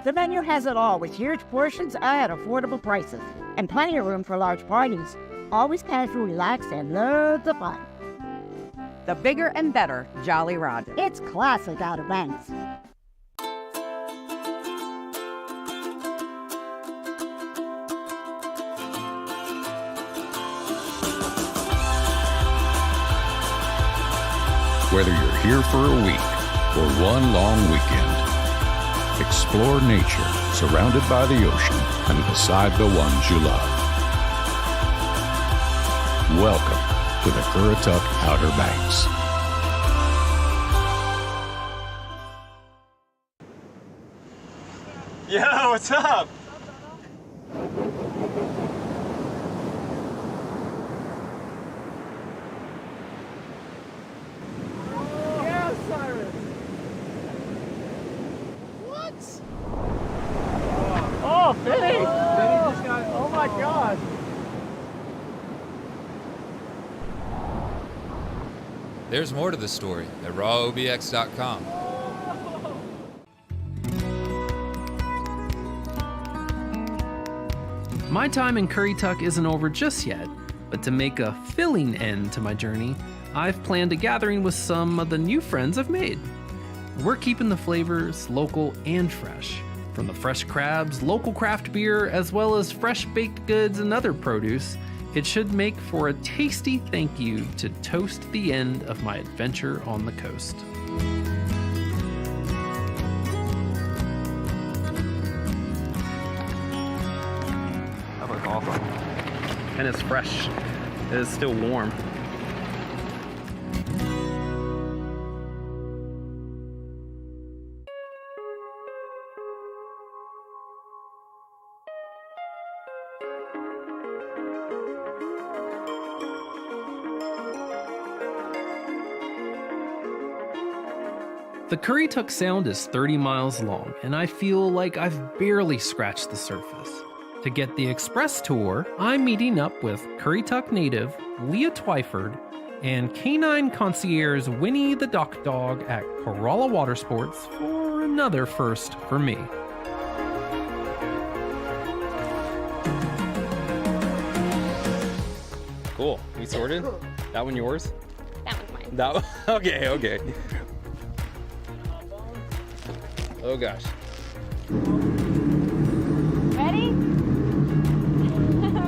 The menu has it all with huge portions at affordable prices and plenty of room for large parties. Always casual, relaxed, and loads of fun. The bigger and better Jolly Roger. It's classic Outer Banks. Whether you're here for a week or one long weekend, explore nature surrounded by the ocean and beside the ones you love. Welcome to the Currituck Outer Banks. Yo, what's up? Yeah, Cyrus. What? Oh, Benny! Benny just got, oh my God. There's more to the story at rawobx.com. My time in Currituck isn't over just yet, but to make a filling end to my journey, I've planned a gathering with some of the new friends I've made. We're keeping the flavors local and fresh. From the fresh crabs, local craft beer, as well as fresh baked goods and other produce, it should make for a tasty thank you to toast the end of my adventure on the coast. That looks awesome. And it's fresh. It is still warm. The Currituck Sound is 30 miles long, and I feel like I've barely scratched the surface. To get the express tour, I'm meeting up with Currituck native Leah Twyford and canine concierge Winnie the Duck Dog at Corolla Water Sports for another first for me. Cool. We sorted? That one yours? That one's mine. That one? Okay, okay. Oh gosh. Ready?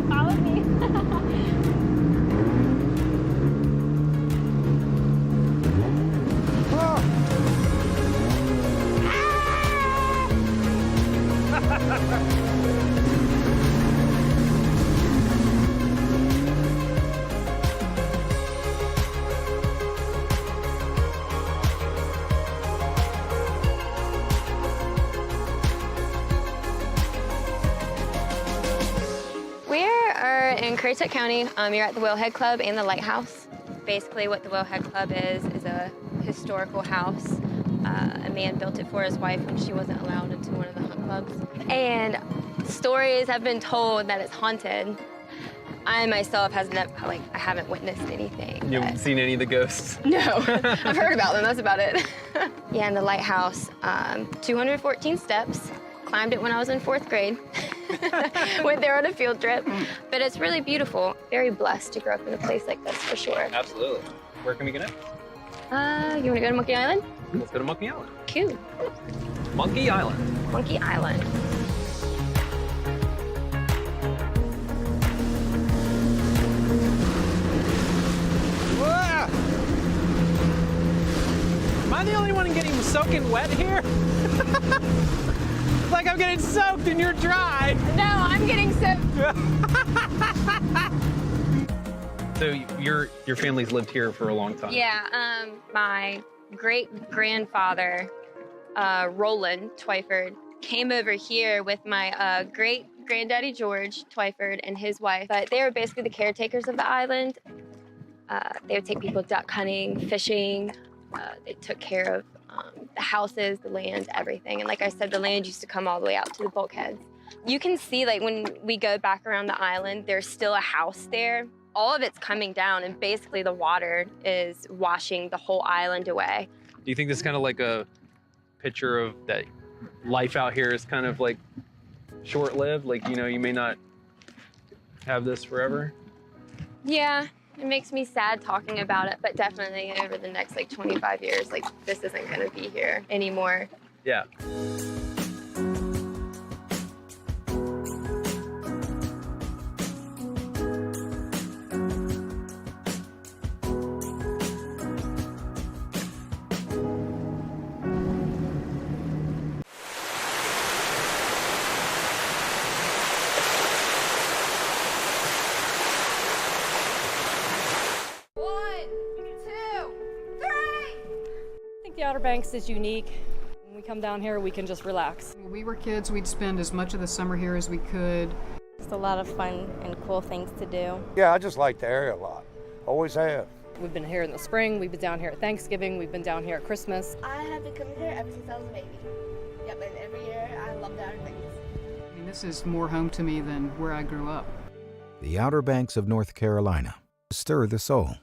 Follow me. In Currituck County, you're at the Whalehead Club and the Lighthouse. Basically what the Whalehead Club is a historical house. A man built it for his wife when she wasn't allowed into one of the hunt clubs. And stories have been told that it's haunted. I myself I haven't witnessed anything. You haven't seen any of the ghosts? No, I've heard about them, that's about it. Yeah, in the Lighthouse, 214 steps. Climbed it when I was in 4th grade. Went there on a field trip. But it's really beautiful. Very blessed to grow up in a place like this, for sure. Absolutely. Where can we get it? You want to go to Monkey Island? Let's go to Monkey Island. Cool. Monkey Island. Monkey Island. Whoa! Am I the only one getting soaking wet here? It's like I'm getting soaked and you're dry. No, I'm getting soaked. So your family's lived here for a long time? Yeah, my great-grandfather, Roland Twyford, came over here with my great-granddaddy George Twyford and his wife. But they were basically the caretakers of the island. They would take people duck hunting, fishing. They took care of the houses, the land, everything. And like I said, the land used to come all the way out to the bulkheads. You can see, like, when we go back around the island, there's still a house there. All of it's coming down, and basically the water is washing the whole island away. Do you think this is kind of like a picture of that life out here is kind of like short-lived? Like, you know, you may not have this forever? Yeah, it makes me sad talking about it, but definitely over the next like 25 years, like this isn't gonna be here anymore. Yeah. I think the Outer Banks is unique. When we come down here, we can just relax. When we were kids, we'd spend as much of the summer here as we could. It's a lot of fun and cool things to do. Yeah, I just like the area a lot. Always have. We've been here in the spring, we've been down here at Thanksgiving, we've been down here at Christmas. I have been coming here ever since I was a baby. Yep, and every year I love the Outer Banks. I mean, this is more home to me than where I grew up. The Outer Banks of North Carolina. Stir the soul.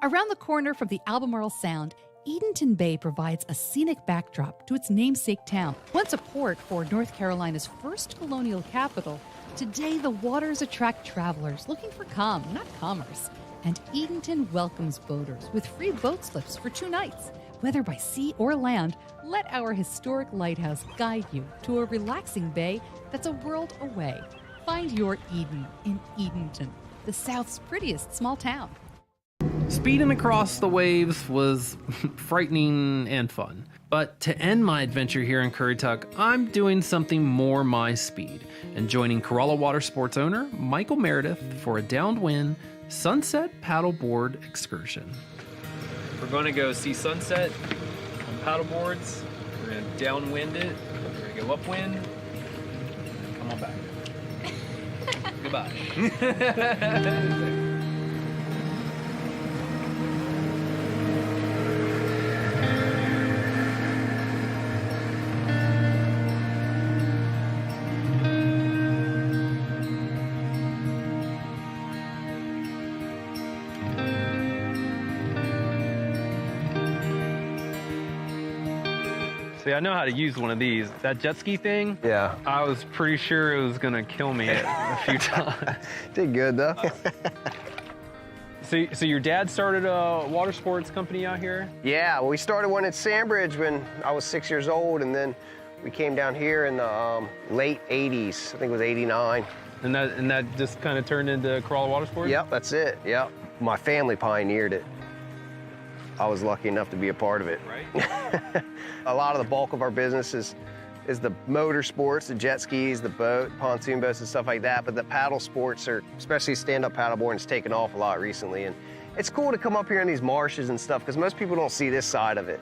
Around the corner from the Albemarle Sound, Edenton Bay provides a scenic backdrop to its namesake town. Once a port for North Carolina's first colonial capital, today the waters attract travelers looking for calm, not commerce. And Edenton welcomes boaters with free boat slips for 2 nights. Whether by sea or land, let our historic lighthouse guide you to a relaxing bay that's a world away. Find your Eden in Edenton, the South's prettiest small town. Speeding across the waves was frightening and fun. But to end my adventure here in Currituck, I'm doing something more my speed and joining Corolla Water Sports owner Michael Meredith for a downwind sunset paddleboard excursion. We're going to go see sunset on paddleboards. We're going to downwind it. We're going to go upwind. Come on back. Goodbye. See, I know how to use one of these. That jet ski thing? Yeah. I was pretty sure it was gonna kill me a few times. Did good though. So your dad started a water sports company out here? Yeah, well, we started one at Sandbridge when I was 6 years old, and then we came down here in the late 80s. I think it was 89. And that just kind of turned into Corolla Water Sports? Yep, that's it, yep. My family pioneered it. I was lucky enough to be a part of it. Right. A lot of the bulk of our business is the motor sports, the jet skis, the boat, pontoon boats and stuff like that, but the paddle sports are, especially stand-up paddleboarding, has taken off a lot recently. And it's cool to come up here in these marshes and stuff because most people don't see this side of it.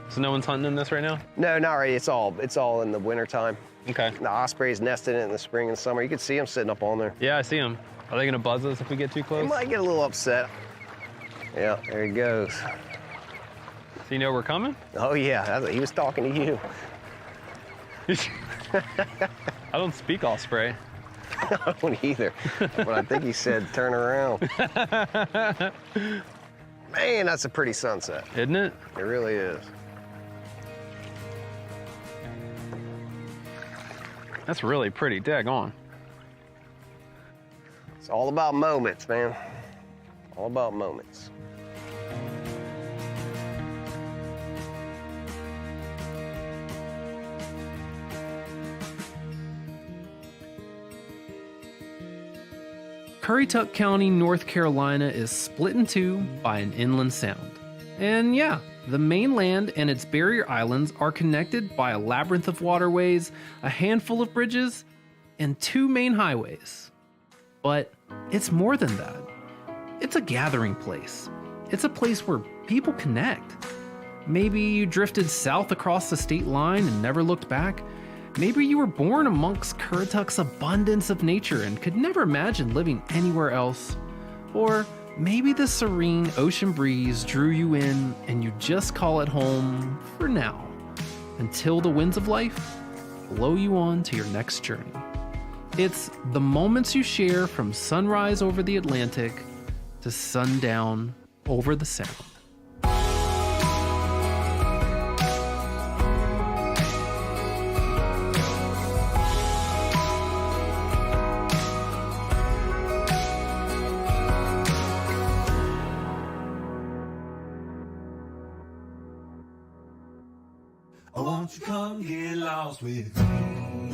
So no one's hunting in this right now? No, not really. It's all in the wintertime. Okay. The ospreys nest in it in the spring and summer. You can see them sitting up on there. Yeah, I see them. Are they gonna buzz us if we get too close? They might get a little upset. Yeah, there he goes. So you know we're coming? Oh yeah, he was talking to you. I don't speak osprey. I don't either, but I think he said turn around. Man, that's a pretty sunset. Isn't it? It really is. That's really pretty, daggone. It's all about moments, man. All about moments. Currituck County, North Carolina is split in two by an inland sound. And yeah, the mainland and its barrier islands are connected by a labyrinth of waterways, a handful of bridges, and 2 main highways. But it's more than that. It's a gathering place. It's a place where people connect. Maybe you drifted south across the state line and never looked back. Maybe you were born amongst Currituck's abundance of nature and could never imagine living anywhere else. Or maybe the serene ocean breeze drew you in and you just call it home for now, until the winds of life blow you on to your next journey. It's the moments you share from sunrise over the Atlantic to sundown over the Sound. come get lost with me?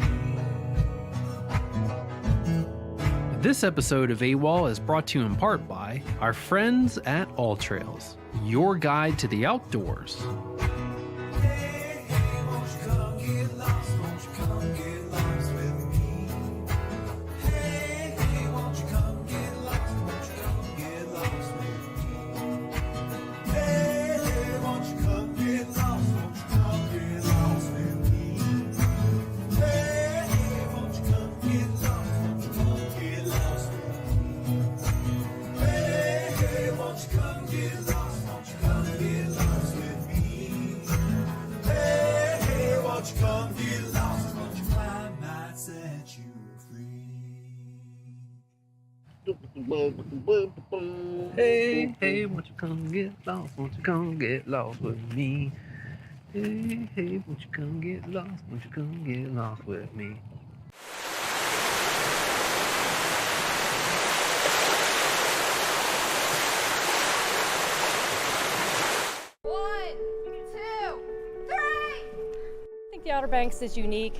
This episode of AWOL is brought to you in part by our friends at All Trails, your guide to the outdoors. Hey, hey, won't you come get lost? Won't you come get lost with me? Hey, hey, won't you come get lost? Won't you come get lost with me? One, two, three. I think the Outer Banks is unique.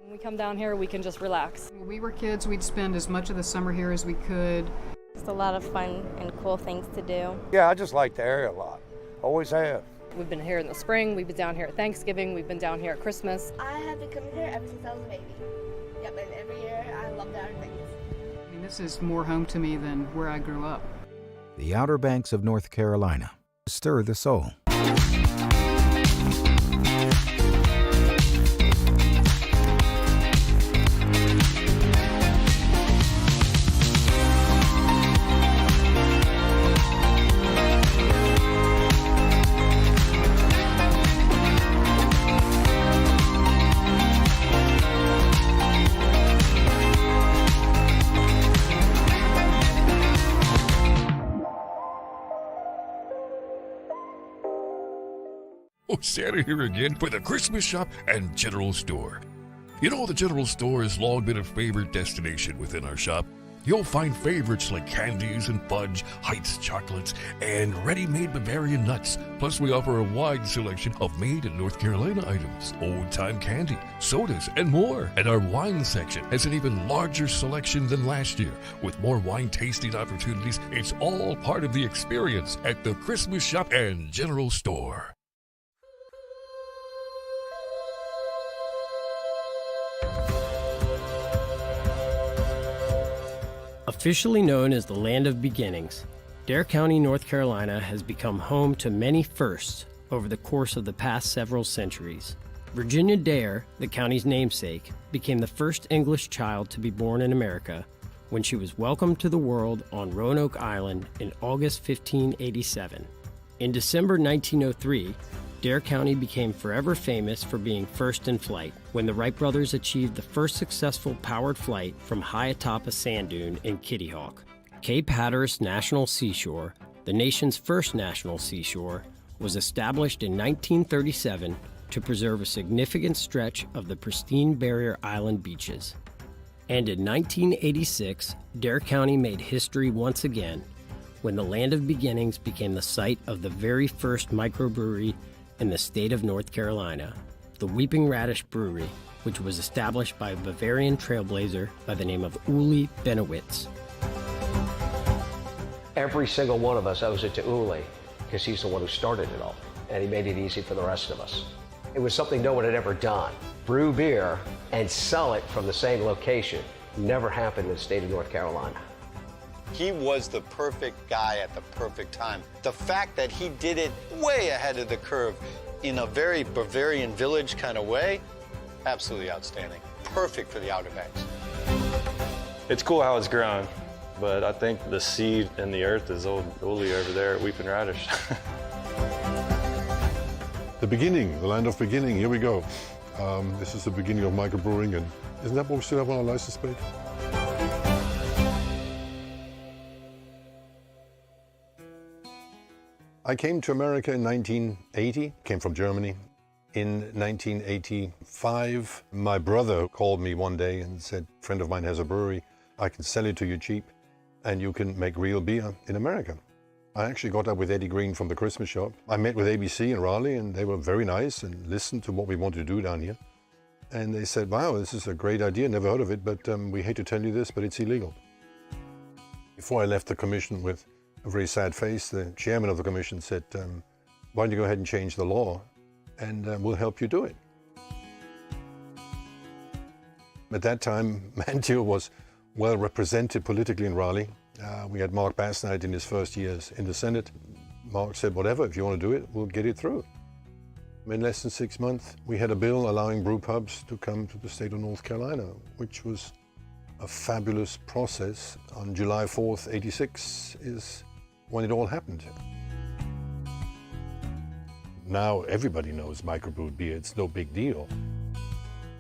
When we come down here, we can just relax. When we were kids, we'd spend as much of the summer here as we could. It's a lot of fun and cool things to do. Yeah, I just like the area a lot. Always have. We've been here in the spring, we've been down here at Thanksgiving, we've been down here at Christmas. I have been coming here ever since I was a baby. Yep, and every year I love the Outer Banks. I mean, this is more home to me than where I grew up. The Outer Banks of North Carolina. Stir the soul. Oh, Santa here again for the Christmas shop and general store. You know, the general store has long been a favorite destination within our shop. You'll find favorites like candies and fudge, Heights chocolates, and ready-made Bavarian nuts. Plus, we offer a wide selection of made in North Carolina items, old-time candy, sodas, and more. And our wine section has an even larger selection than last year. With more wine tasting opportunities, it's all part of the experience at the Christmas shop and general store. Officially known as the Land of Beginnings, Dare County, North Carolina has become home to many firsts over the course of the past several centuries. Virginia Dare, the county's namesake, became the first English child to be born in America when she was welcomed to the world on Roanoke Island in August 1587. In December 1903, Dare County became forever famous for being first in flight when the Wright brothers achieved the first successful powered flight from high atop a sand dune in Kitty Hawk. Cape Hatteras National Seashore, the nation's first national seashore, was established in 1937 to preserve a significant stretch of the pristine Barrier Island beaches. And in 1986, Dare County made history once again when the Land of Beginnings became the site of the very first microbrewery in the state of North Carolina, the Weeping Radish Brewery, which was established by a Bavarian trailblazer by the name of Uli Benowitz. Every single one of us owes it to Uli, because he's the one who started it all, and he made it easy for the rest of us. It was something no one had ever done. Brew beer and sell it from the same location never happened in the state of North Carolina. He was the perfect guy at the perfect time. The fact that he did it way ahead of the curve in a very Bavarian village kind of way, absolutely outstanding. Perfect for the Outer Banks. It's cool how it's grown, but I think the seed in the earth is old Uli over there at Weeping Radish. The beginning, the Land of Beginning, here we go. This is the beginning of microbrewing, and isn't that what we still have on our license plate? I came to America in 1980, came from Germany. In 1985, my brother called me one day and said, a friend of mine has a brewery, I can sell it to you cheap, and you can make real beer in America. I actually got up with Eddie Green from the Christmas shop. I met with ABC in Raleigh, and they were very nice and listened to what we want to do down here. And they said, wow, this is a great idea, never heard of it, but we hate to tell you this, but it's illegal. Before I left the commission with a very sad face, the chairman of the commission said, why don't you go ahead and change the law, and we'll help you do it. At that time, Manteo was well represented politically in Raleigh. We had Mark Basnight in his first years in the Senate. Mark said, whatever, if you want to do it, we'll get it through. In less than 6 months, we had a bill allowing brew pubs to come to the state of North Carolina, which was a fabulous process. On July 4th, '86 is when it all happened. Now everybody knows microbrewed beer, it's no big deal.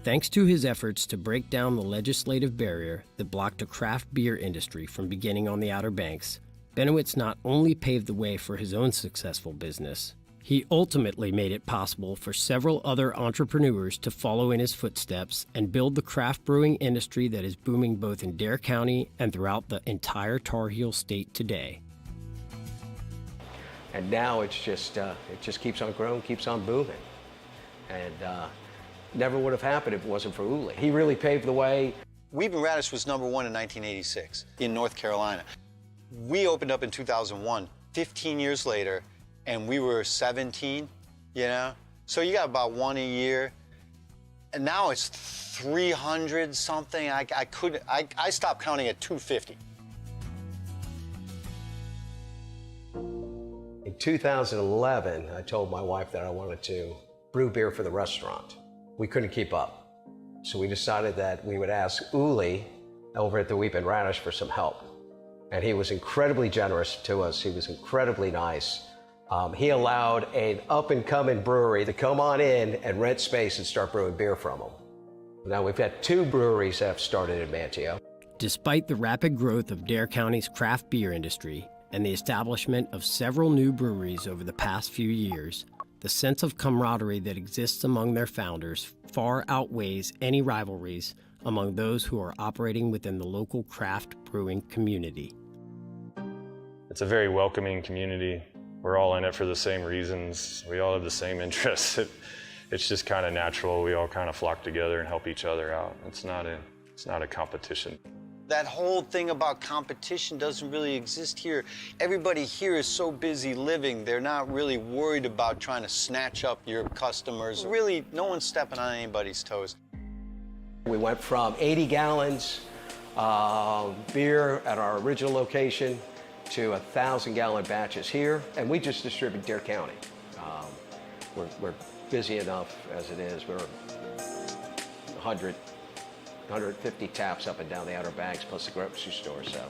Thanks to his efforts to break down the legislative barrier that blocked a craft beer industry from beginning on the Outer Banks, Benowitz not only paved the way for his own successful business, he ultimately made it possible for several other entrepreneurs to follow in his footsteps and build the craft brewing industry that is booming both in Dare County and throughout the entire Tar Heel state today. And now it's just, it just keeps on growing, keeps on booming. And never would have happened if it wasn't for Uli. He really paved the way. Weeping Radish was #1 in 1986 in North Carolina. We opened up in 2001, 15 years later, and we were 17, you know? So you got about one a year. And now it's 300 something. I stopped counting at 250. In 2011, I told my wife that I wanted to brew beer for the restaurant. We couldn't keep up. So we decided that we would ask Uli over at the Weeping Radish for some help. And he was incredibly generous to us. He was incredibly nice. He allowed an up-and-coming brewery to come on in and rent space and start brewing beer from him. Now we've had 2 breweries that have started in Manteo. Despite the rapid growth of Dare County's craft beer industry and the establishment of several new breweries over the past few years, the sense of camaraderie that exists among their founders far outweighs any rivalries among those who are operating within the local craft brewing community. It's a very welcoming community. We're all in it for the same reasons. We all have the same interests. It's just kind of natural. We all kind of flock together and help each other out. It's not a competition. That whole thing about competition doesn't really exist here. Everybody here is so busy living, they're not really worried about trying to snatch up your customers. Really, no one's stepping on anybody's toes. We went from 80 gallons beer at our original location to 1,000-gallon batches here, and we just distribute Dare County. We're busy enough as it is. We're 150 taps up and down the Outer Banks, plus the grocery store, so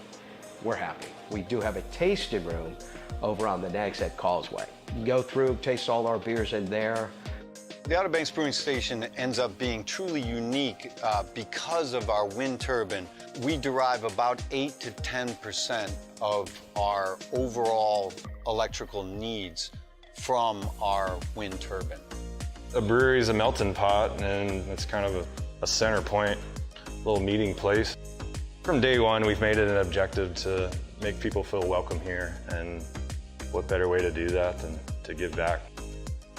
we're happy. We do have a tasting room over on the Nags Head Causeway. You can go through, taste all our beers in there. The Outer Banks Brewing Station ends up being truly unique because of our wind turbine. We derive about 8 to 10% of our overall electrical needs from our wind turbine. A brewery is a melting pot, and it's kind of a center point, a little meeting place. From day one, we've made it an objective to make people feel welcome here, and what better way to do that than to give back.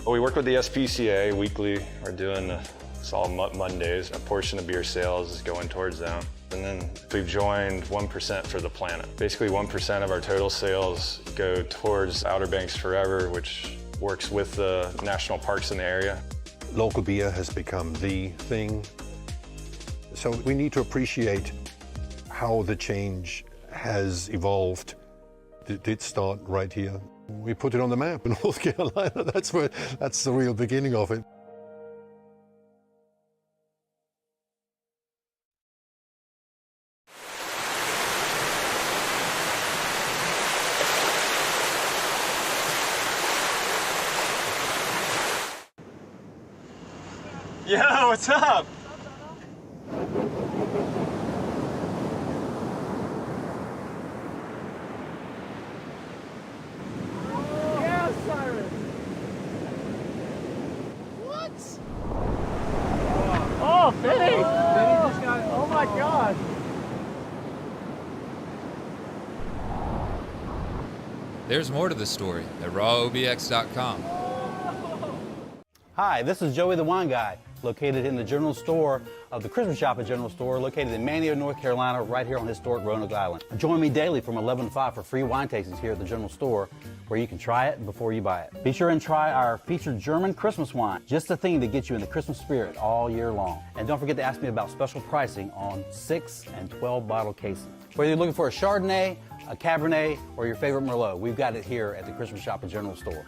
Well, we work with the SPCA weekly. We're doing it's all Mondays. A portion of beer sales is going towards them. And then we've joined 1% for the planet. Basically 1% of our total sales go towards Outer Banks Forever, which works with the national parks in the area. Local beer has become the thing. So we need to appreciate how the change has evolved. It did start right here. We put it on the map in North Carolina. That's the real beginning of it. Yo, what's up? Yeah, Cyrus. What? Oh, Vinny! Vinny just got, oh my God. There's more to the story at rawobx.com. Hi, this is Joey the Wine Guy, located in the general store of the Christmas Shop at General Store, located in Manteo, North Carolina, right here on historic Roanoke Island. Join me daily from 11 to 5 for free wine tastings here at the general store, where you can try it before you buy it. Be sure and try our featured German Christmas wine, just the thing to get you in the Christmas spirit all year long. And don't forget to ask me about special pricing on 6 and 12 bottle cases. Whether you're looking for a Chardonnay, a Cabernet, or your favorite Merlot, we've got it here at the Christmas Shop at General Store.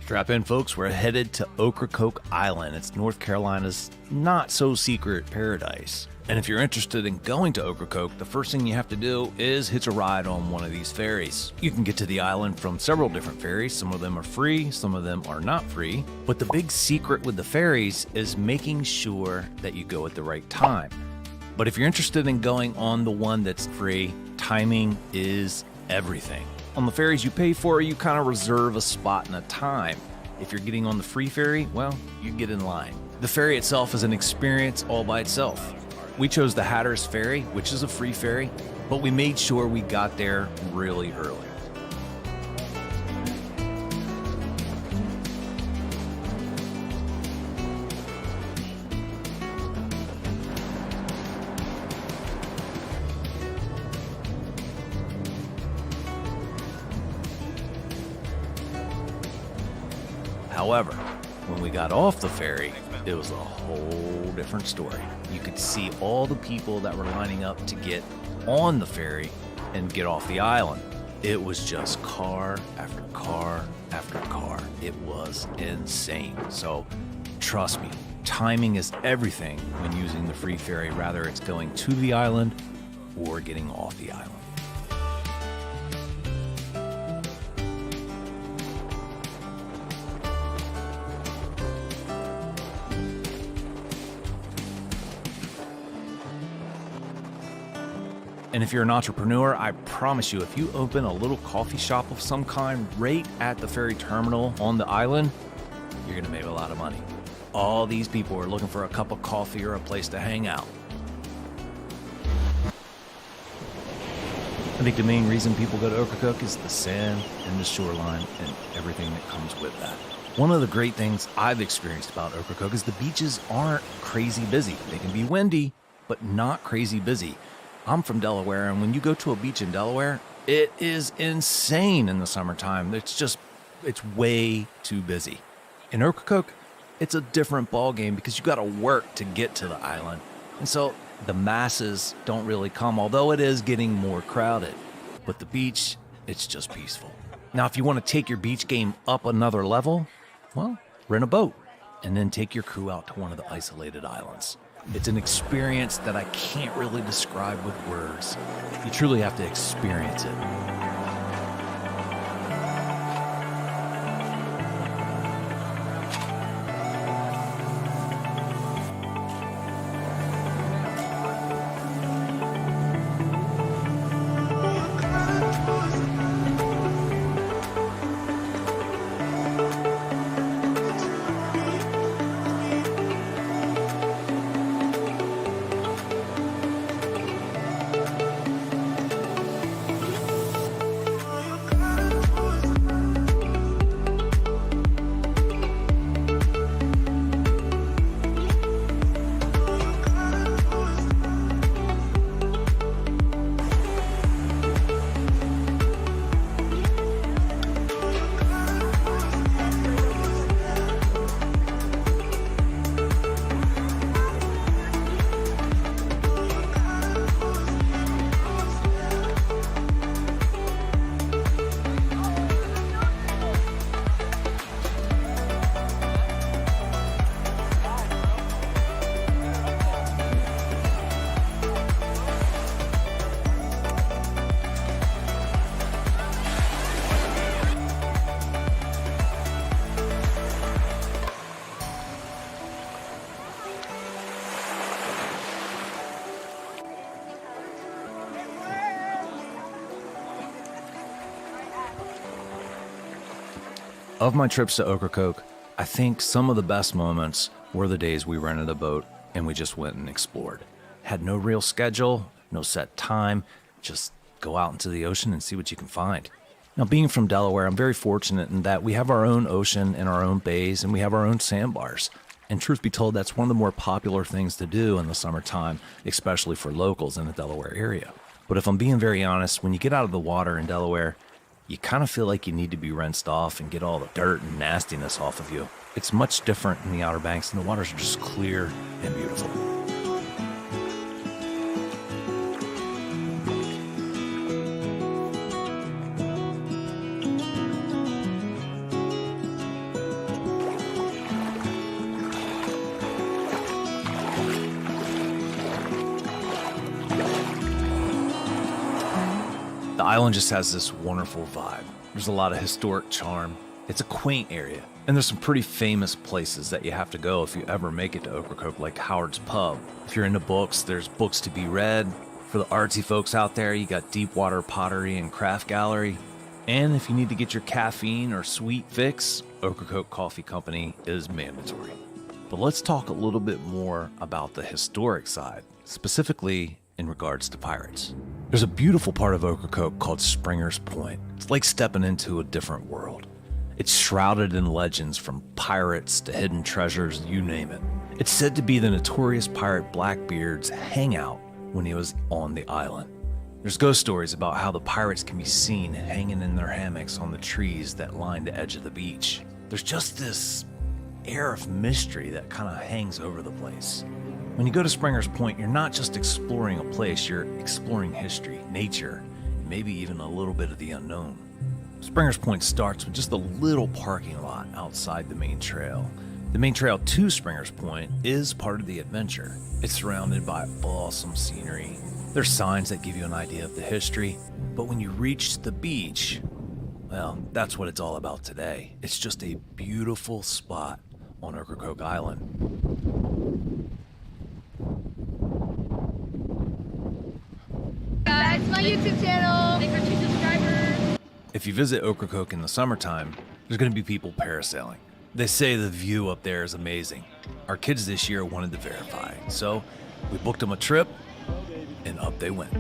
Strap in, folks. We're headed to Ocracoke Island. It's North Carolina's not-so-secret paradise. And if you're interested in going to Ocracoke, the first thing you have to do is hitch a ride on one of these ferries. You can get to the island from several different ferries. Some of them are free, some of them are not free. But the big secret with the ferries is making sure that you go at the right time. But if you're interested in going on the one that's free, timing is everything. On the ferries you pay for, you kind of reserve a spot and a time. If you're getting on the free ferry, well, you get in line. The ferry itself is an experience all by itself. We chose the Hatteras Ferry, which is a free ferry, but we made sure we got there really early. However, when we got off the ferry, it was a whole different story. You could see all the people that were lining up to get on the ferry and get off the island. It was just car after car after car. It was insane. So trust me, timing is everything when using the free ferry, whether it's going to the island or getting off the island. And if you're an entrepreneur, I promise you, if you open a little coffee shop of some kind right at the ferry terminal on the island, you're gonna make a lot of money. All these people are looking for a cup of coffee or a place to hang out. I think the main reason people go to Ocracoke is the sand and the shoreline and everything that comes with that. One of the great things I've experienced about Ocracoke is the beaches aren't crazy busy. They can be windy, but not crazy busy. I'm from Delaware, and when you go to a beach in Delaware, it is insane in the summertime. It's way too busy. In Ocracoke, it's a different ballgame because you got to work to get to the island. And so the masses don't really come, although it is getting more crowded. But the beach, it's just peaceful. Now, if you want to take your beach game up another level, well, rent a boat and then take your crew out to one of the isolated islands. It's an experience that I can't really describe with words. You truly have to experience it. Of my trips to Ocracoke, I think some of the best moments were the days we rented a boat and we just went and explored. Had no real schedule, no set time, just go out into the ocean and see what you can find. Now, being from Delaware, I'm very fortunate in that we have our own ocean and our own bays, and we have our own sandbars. And truth be told, that's one of the more popular things to do in the summertime, especially for locals in the Delaware area. But if I'm being very honest, when you get out of the water in Delaware, you kind of feel like you need to be rinsed off and get all the dirt and nastiness off of you. It's much different in the Outer Banks, and the waters are just clear and beautiful. The island just has this wonderful vibe. There's a lot of historic charm. It's a quaint area, and there's some pretty famous places that you have to go if you ever make it to Ocracoke, like Howard's Pub. If you're into books, there's books to be read. For the artsy folks out there, you got Deepwater Pottery and Craft Gallery. And if you need to get your caffeine or sweet fix, Ocracoke Coffee Company is mandatory. But let's talk a little bit more about the historic side, specifically in regards to pirates. There's a beautiful part of Ocracoke called Springer's Point. It's like stepping into a different world. It's shrouded in legends from pirates to hidden treasures, you name it. It's said to be the notorious pirate Blackbeard's hangout when he was on the island. There's ghost stories about how the pirates can be seen hanging in their hammocks on the trees that line the edge of the beach. There's just this air of mystery that kind of hangs over the place. When you go to Springer's Point, you're not just exploring a place, you're exploring history, nature, and maybe even a little bit of the unknown. Springer's Point starts with just a little parking lot outside the main trail. The main trail to Springer's Point is part of the adventure. It's surrounded by awesome scenery. There's signs that give you an idea of the history, but when you reach the beach, well, that's what it's all about today. It's just a beautiful spot on Ocracoke Island. Back to my YouTube channel. Thanks for 2 subscribers. If you visit Ocracoke in the summertime, there's going to be people parasailing. They say the view up there is amazing. Our kids this year wanted to verify, so we booked them a trip, and up they went.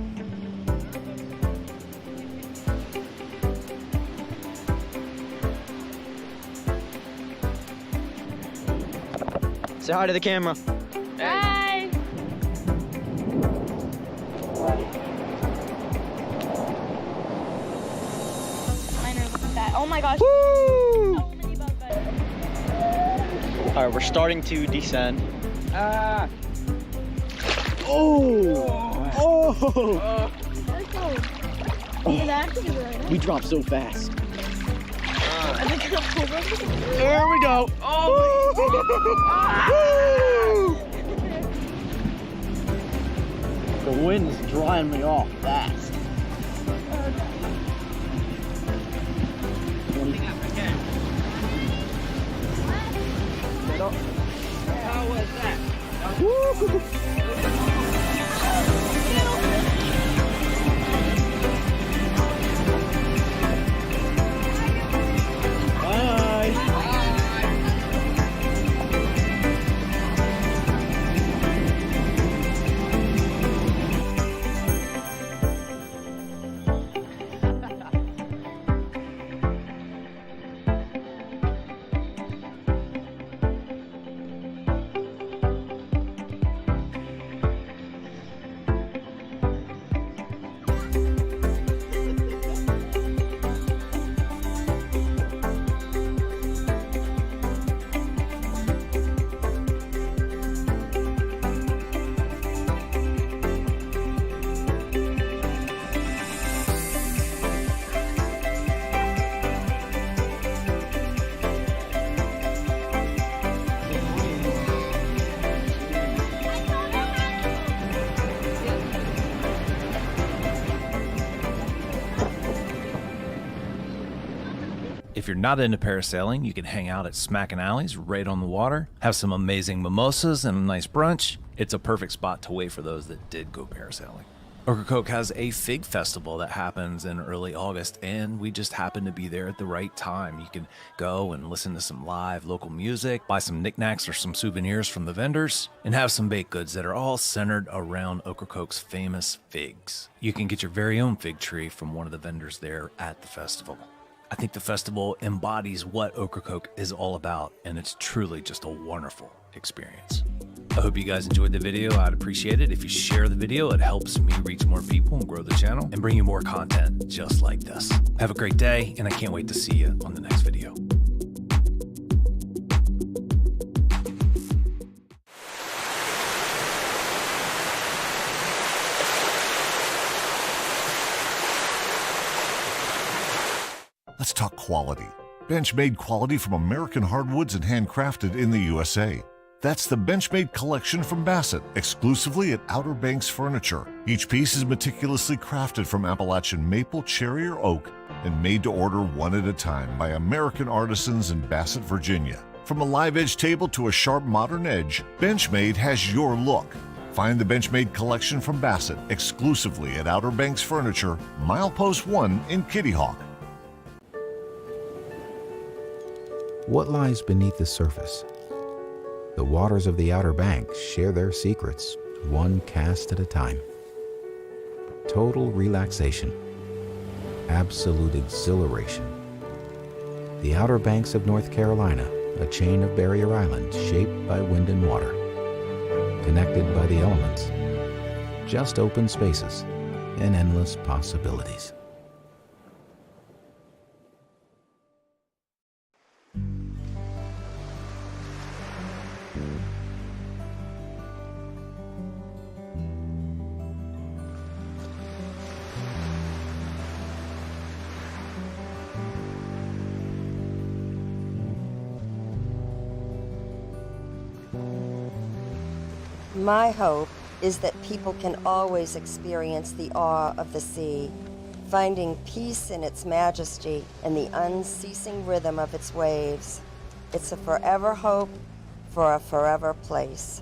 Say hi to the camera. Bye. Oh my gosh. Woo! So many bug bites. All right, we're starting to descend. Ah. Oh! Oh! We dropped so fast. I think the cobra. There we go. Oh! The wind is drying me off fast. How was that? If you're not into parasailing, you can hang out at Smackin' Alleys right on the water, have some amazing mimosas and a nice brunch. It's a perfect spot to wait for those that did go parasailing. Ocracoke has a fig festival that happens in early August, and we just happen to be there at the right time. You can go and listen to some live local music, buy some knickknacks or some souvenirs from the vendors, and have some baked goods that are all centered around Ocracoke's famous figs. You can get your very own fig tree from one of the vendors there at the festival. I think the festival embodies what Ocracoke is all about, and it's truly just a wonderful experience. I hope you guys enjoyed the video. I'd appreciate it if you share the video. It helps me reach more people and grow the channel and bring you more content just like this. Have a great day, and I can't wait to see you on the next video. Let's talk quality. Benchmade quality from American hardwoods and handcrafted in the USA. That's the Benchmade collection from Bassett, exclusively at Outer Banks Furniture. Each piece is meticulously crafted from Appalachian maple, cherry, or oak, and made to order one at a time by American artisans in Bassett, Virginia. From a live edge table to a sharp modern edge, Benchmade has your look. Find the Benchmade collection from Bassett exclusively at Outer Banks Furniture, Milepost 1 in Kitty Hawk. What lies beneath the surface? The waters of the Outer Banks share their secrets, one cast at a time. Total relaxation. Absolute exhilaration. The Outer Banks of North Carolina, a chain of barrier islands shaped by wind and water. Connected by the elements. Just open spaces and endless possibilities. My hope is that people can always experience the awe of the sea, finding peace in its majesty and the unceasing rhythm of its waves. It's a forever hope for a forever place.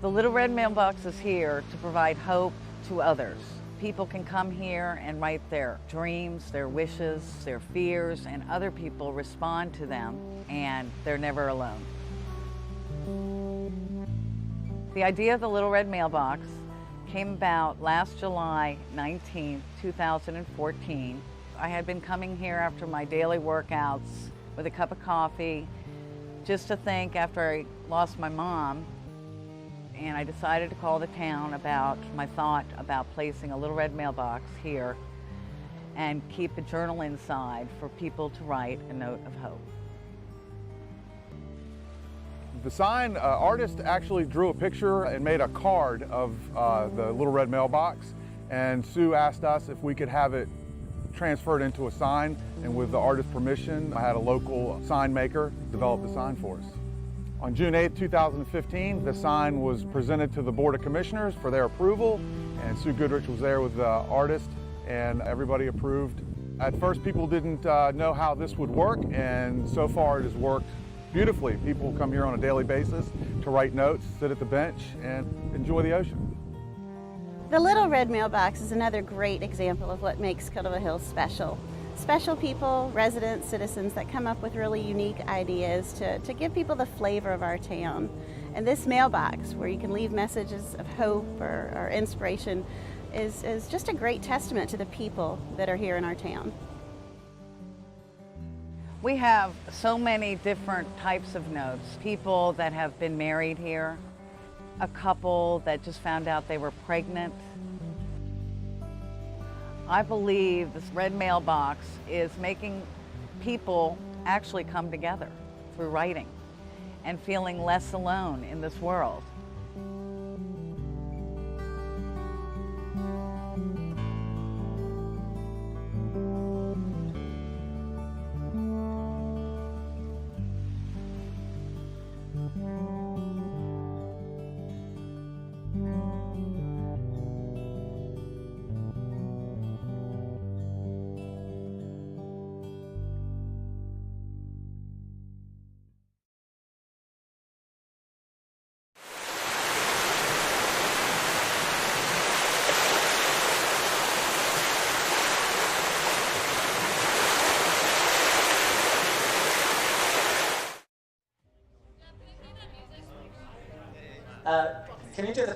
The Little Red Mailbox is here to provide hope to others. People can come here and write their dreams, their wishes, their fears, and other people respond to them, and they're never alone. The idea of the Little Red Mailbox came about last July 19, 2014. I had been coming here after my daily workouts with a cup of coffee, just to think after I lost my mom. And I decided to call the town about my thought about placing a Little Red Mailbox here and keep a journal inside for people to write a note of hope. The sign artist actually drew a picture and made a card of the Little Red Mailbox, and Sue asked us if we could have it transferred into a sign, and with the artist's permission, I had a local sign maker develop the sign for us. On June 8, 2015, the sign was presented to the Board of Commissioners for their approval, and Sue Goodrich was there with the artist, and everybody approved. At first, people didn't know how this would work, and so far it has worked beautifully. People come here on a daily basis to write notes, sit at the bench, and enjoy the ocean. The Little Red Mailbox is another great example of what makes Cordova Hills special. Special people, residents, citizens that come up with really unique ideas to give people the flavor of our town. And this mailbox, where you can leave messages of hope or inspiration, is just a great testament to the people that are here in our town. We have so many different types of notes. People that have been married here, a couple that just found out they were pregnant. I believe this red mailbox is making people actually come together through writing and feeling less alone in this world.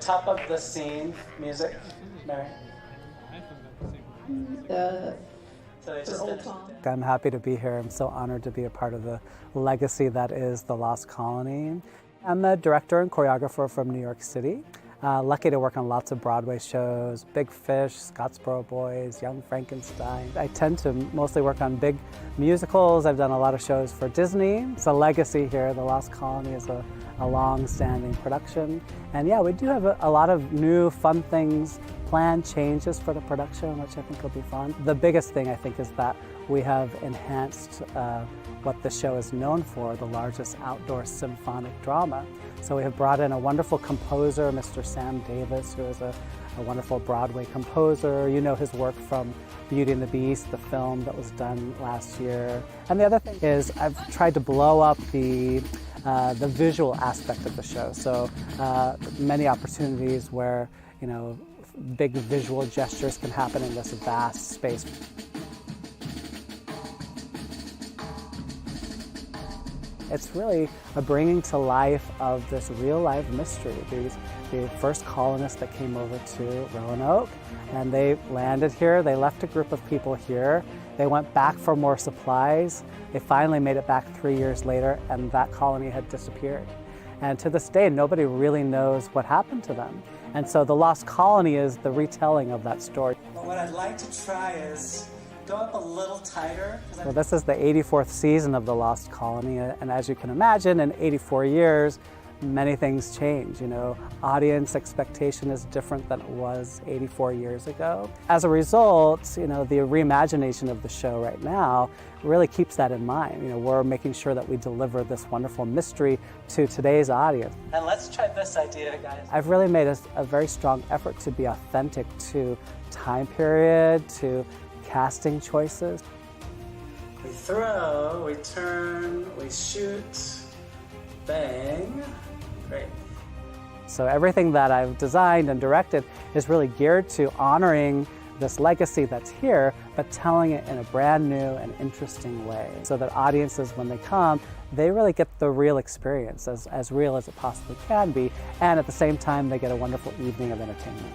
top of the scene music, Mary. I'm happy to be here. I'm so honored to be a part of the legacy that is The Lost Colony. I'm a director and choreographer from New York City. Lucky to work on lots of Broadway shows, Big Fish, Scottsboro Boys, Young Frankenstein. I tend to mostly work on big musicals. I've done a lot of shows for Disney. It's a legacy here. The Lost Colony is a long-standing production. And yeah, we do have a lot of new fun things, planned changes for the production, which I think will be fun. The biggest thing I think is that we have enhanced what the show is known for, the largest outdoor symphonic drama. So we have brought in a wonderful composer, Mr. Sam Davis, who is a wonderful Broadway composer. You know his work from Beauty and the Beast, the film that was done last year. And the other thing is I've tried to blow up the visual aspect of the show. So many opportunities where, you know, big visual gestures can happen in this vast space. It's really a bringing to life of this real-life mystery. The first colonists that came over to Roanoke, and they landed here. They left a group of people here. They went back for more supplies. They finally made it back 3 years later, and that colony had disappeared. And to this day, nobody really knows what happened to them. And so The Lost Colony is the retelling of that story. Well, what I'd like to try is go up a little tighter. Well, this is the 84th season of The Lost Colony, and as you can imagine, in 84 years, many things change. You know, audience expectation is different than it was 84 years ago. As a result, you know, the reimagination of the show right now really keeps that in mind. You know, we're making sure that we deliver this wonderful mystery to today's audience. And let's try this idea, guys. I've really made a very strong effort to be authentic to time period, to casting choices. We throw, we turn, we shoot, bang. Great. So everything that I've designed and directed is really geared to honoring this legacy that's here, but telling it in a brand new and interesting way, so that audiences, when they come, they really get the real experience, as real as it possibly can be, and at the same time, they get a wonderful evening of entertainment.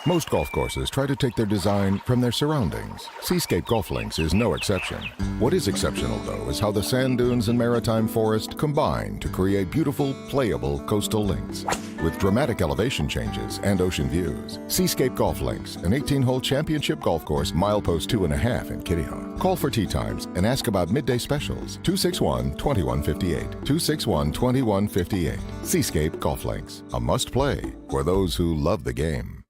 Most golf courses try to take their design from their surroundings. Seascape Golf Links is no exception. What is exceptional, though, is how the sand dunes and maritime forest combine to create beautiful, playable coastal links. With dramatic elevation changes and ocean views, Seascape Golf Links, an 18-hole championship golf course, milepost 2.5 in Kitty Hawk. Call for tee times and ask about midday specials. 261-2158. 261-2158. Seascape Golf Links, a must-play for those who love the game.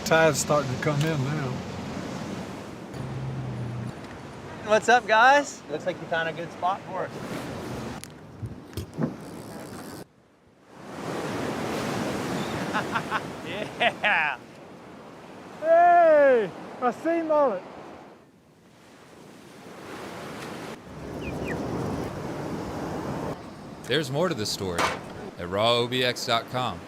Tide's starting to come in now. What's up, guys? Looks like you found a good spot for us. Yeah! Hey! I see mullet. There's more to the story at rawobx.com.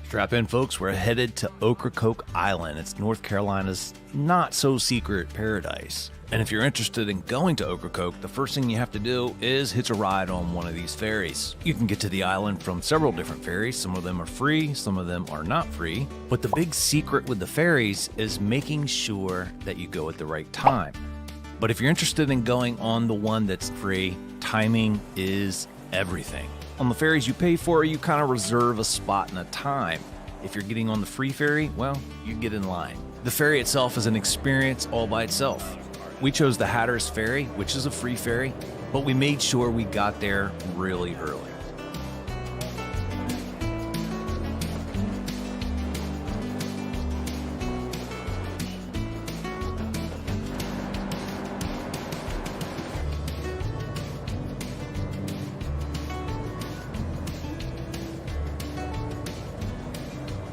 Strap in, folks. We're headed to Ocracoke Island. It's North Carolina's not-so-secret paradise. And if you're interested in going to Ocracoke, the first thing you have to do is hitch a ride on one of these ferries. You can get to the island from several different ferries. Some of them are free, some of them are not free. But the big secret with the ferries is making sure that you go at the right time. But if you're interested in going on the one that's free, timing is everything. On the ferries you pay for, you kind of reserve a spot and a time. If you're getting on the free ferry, well, you get in line. The ferry itself is an experience all by itself. We chose the Hatteras Ferry, which is a free ferry, but we made sure we got there really early.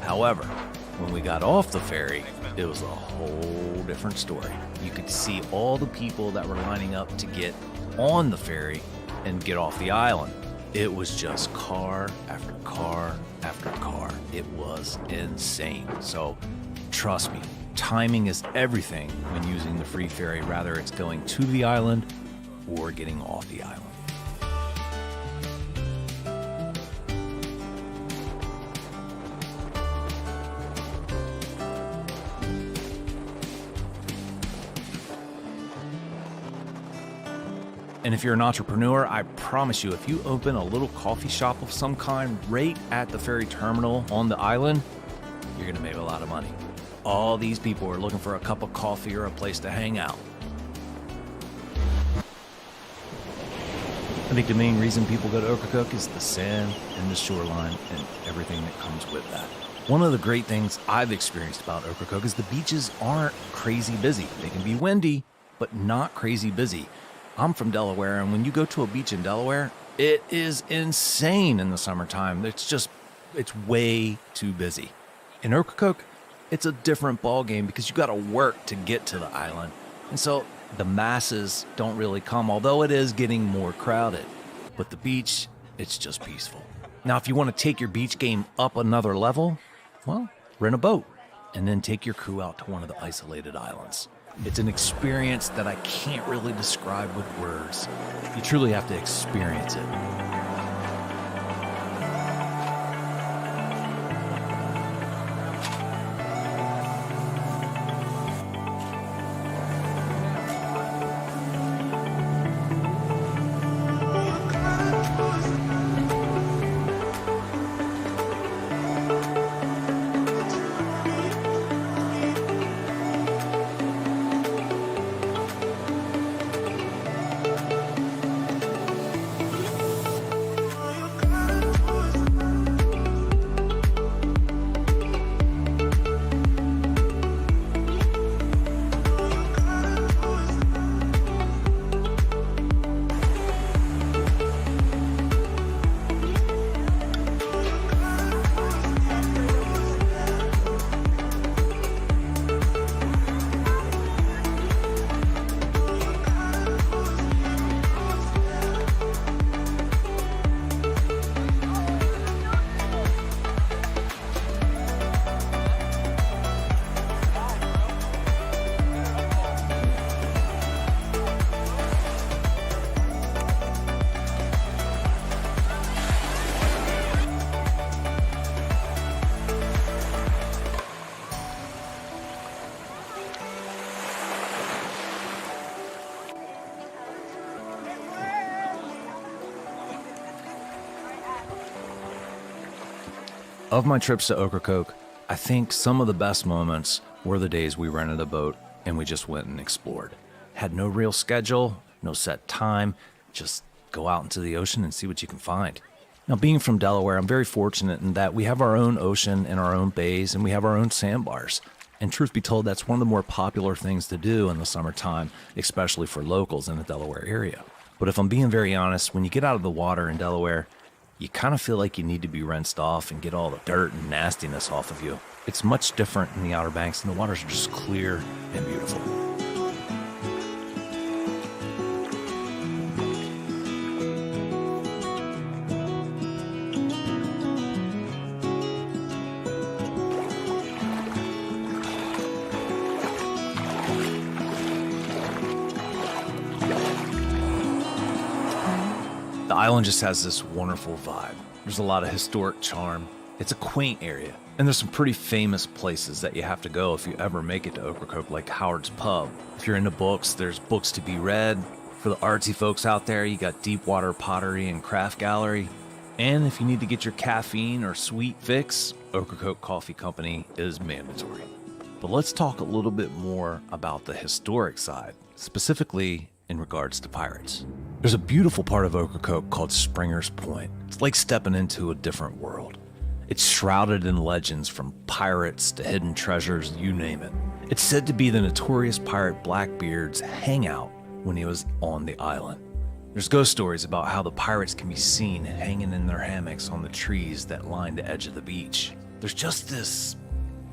However, when we got off the ferry, it was a whole different story. You could see all the people that were lining up to get on the ferry and get off the island. It was just car after car after car. It was insane. So trust me, timing is everything when using the free ferry, whether it's going to the island or getting off the island. And if you're an entrepreneur, I promise you, if you open a little coffee shop of some kind right at the ferry terminal on the island, you're gonna make a lot of money. All these people are looking for a cup of coffee or a place to hang out. I think the main reason people go to Ocracoke is the sand and the shoreline and everything that comes with that. One of the great things I've experienced about Ocracoke is the beaches aren't crazy busy. They can be windy, but not crazy busy. I'm from Delaware, and when you go to a beach in Delaware, it is insane in the summertime. It's way too busy. In Ocracoke, it's a different ballgame because you got to work to get to the island. And so the masses don't really come, although it is getting more crowded. But the beach, it's just peaceful. Now, if you want to take your beach game up another level, well, rent a boat and then take your crew out to one of the isolated islands. It's an experience that I can't really describe with words. You truly have to experience it. Of my trips to Ocracoke, I think some of the best moments were the days we rented a boat and we just went and explored. Had no real schedule, no set time, just go out into the ocean and see what you can find. Now, being from Delaware, I'm very fortunate in that we have our own ocean and our own bays and we have our own sandbars. And truth be told, that's one of the more popular things to do in the summertime, especially for locals in the Delaware area. But if I'm being very honest, when you get out of the water in Delaware, you kind of feel like you need to be rinsed off and get all the dirt and nastiness off of you. It's much different in the Outer Banks, and the waters are just clear and beautiful. island just has this wonderful vibe. There's a lot of historic charm. It's a quaint area. And there's some pretty famous places that you have to go if you ever make it to Ocracoke, like Howard's Pub. If you're into books, there's books to be read. For the artsy folks out there, you got Deepwater Pottery and Craft Gallery. And if you need to get your caffeine or sweet fix, Ocracoke Coffee Company is mandatory. But let's talk a little bit more about the historic side, specifically in regards to pirates. There's a beautiful part of Ocracoke called Springer's Point. It's like stepping into a different world. It's shrouded in legends from pirates to hidden treasures, you name it. It's said to be the notorious pirate Blackbeard's hangout when he was on the island. There's ghost stories about how the pirates can be seen hanging in their hammocks on the trees that line the edge of the beach. There's just this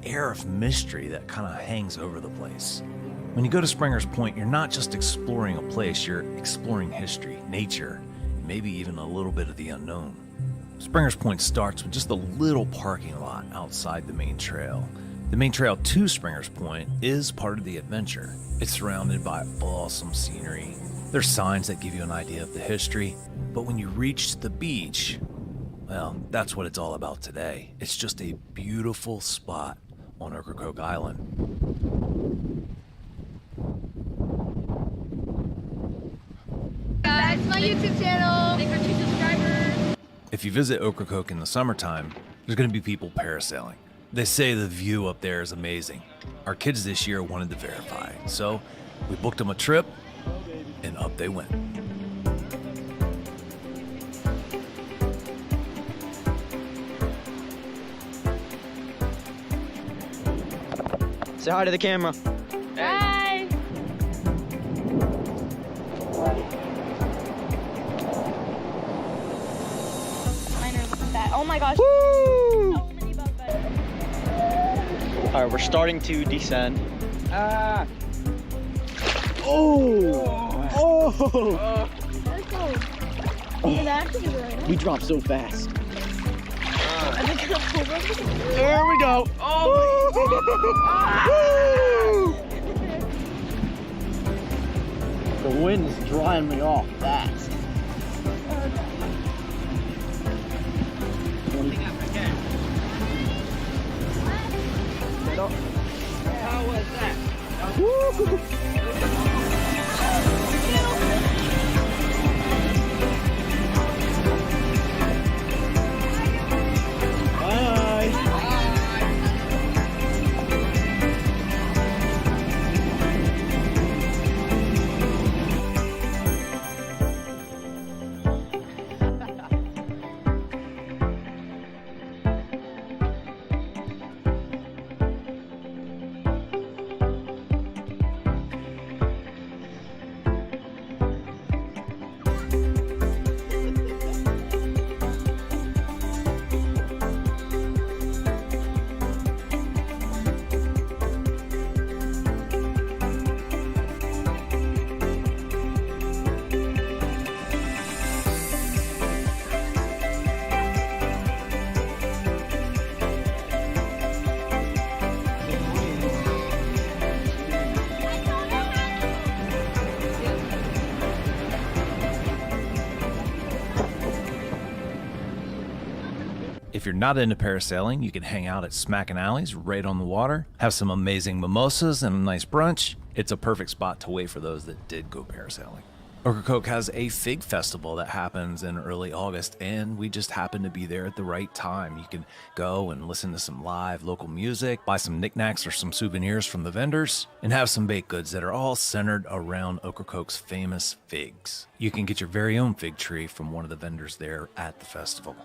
air of mystery that kind of hangs over the place. When you go to Springer's Point, you're not just exploring a place, you're exploring history, nature, and maybe even a little bit of the unknown. Springer's Point starts with just a little parking lot outside the main trail. The main trail to Springer's Point is part of the adventure. It's surrounded by awesome scenery. There's signs that give you an idea of the history, but when you reach the beach, well, that's what it's all about today. It's just a beautiful spot on Ocracoke Island. That's my YouTube channel. Thanks for 2 subscribers. If you visit Ocracoke in the summertime, there's going to be people parasailing. They say the view up there is amazing. Our kids this year wanted to verify, so we booked them a trip, and up they went. Say hi to the camera. Bye. Oh my gosh. Woo! So many bug bites. All right, we're starting to descend. Ah! We dropped so fast. There we go. The wind's drying me off fast. How was that? If you're not into parasailing, you can hang out at Smackin' Alleys right on the water, have some amazing mimosas and a nice brunch. It's a perfect spot to wait for those that did go parasailing. Ocracoke has a fig festival that happens in early August, and we just happen to be there at the right time. You can go and listen to some live local music, buy some knickknacks or some souvenirs from the vendors, and have some baked goods that are all centered around Ocracoke's famous figs. You can get your very own fig tree from one of the vendors there at the festival.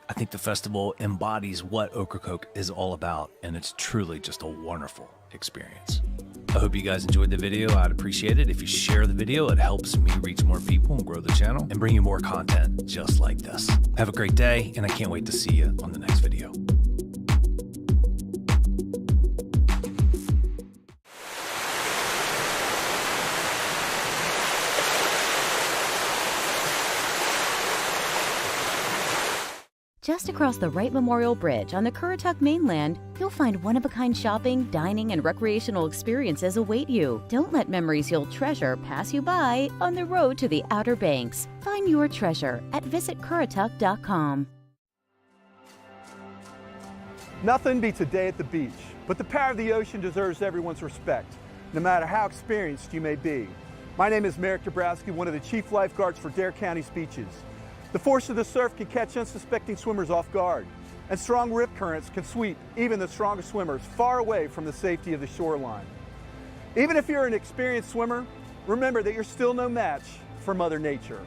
I think the festival embodies what Ocracoke is all about, and it's truly just a wonderful experience. I hope you guys enjoyed the video. I'd appreciate it if you share the video. It helps me reach more people and grow the channel and bring you more content just like this. Have a great day, and I can't wait to see you on the next video. Just Just across the Wright Memorial Bridge on the Currituck mainland, you'll find one-of-a-kind shopping, dining, and recreational experiences await you. Don't let memories you'll treasure pass you by on the road to the Outer Banks. Find your treasure at visitcurrituck.com. Nothing beats a day at the beach, but the power of the ocean deserves everyone's respect, no matter how experienced you may be. My name is Merrick Dabrowski, one of the chief lifeguards for Dare County's beaches. The force of the surf can catch unsuspecting swimmers off guard, and strong rip currents can sweep even the strongest swimmers far away from the safety of the shoreline. Even if you're an experienced swimmer, remember that you're still no match for Mother Nature.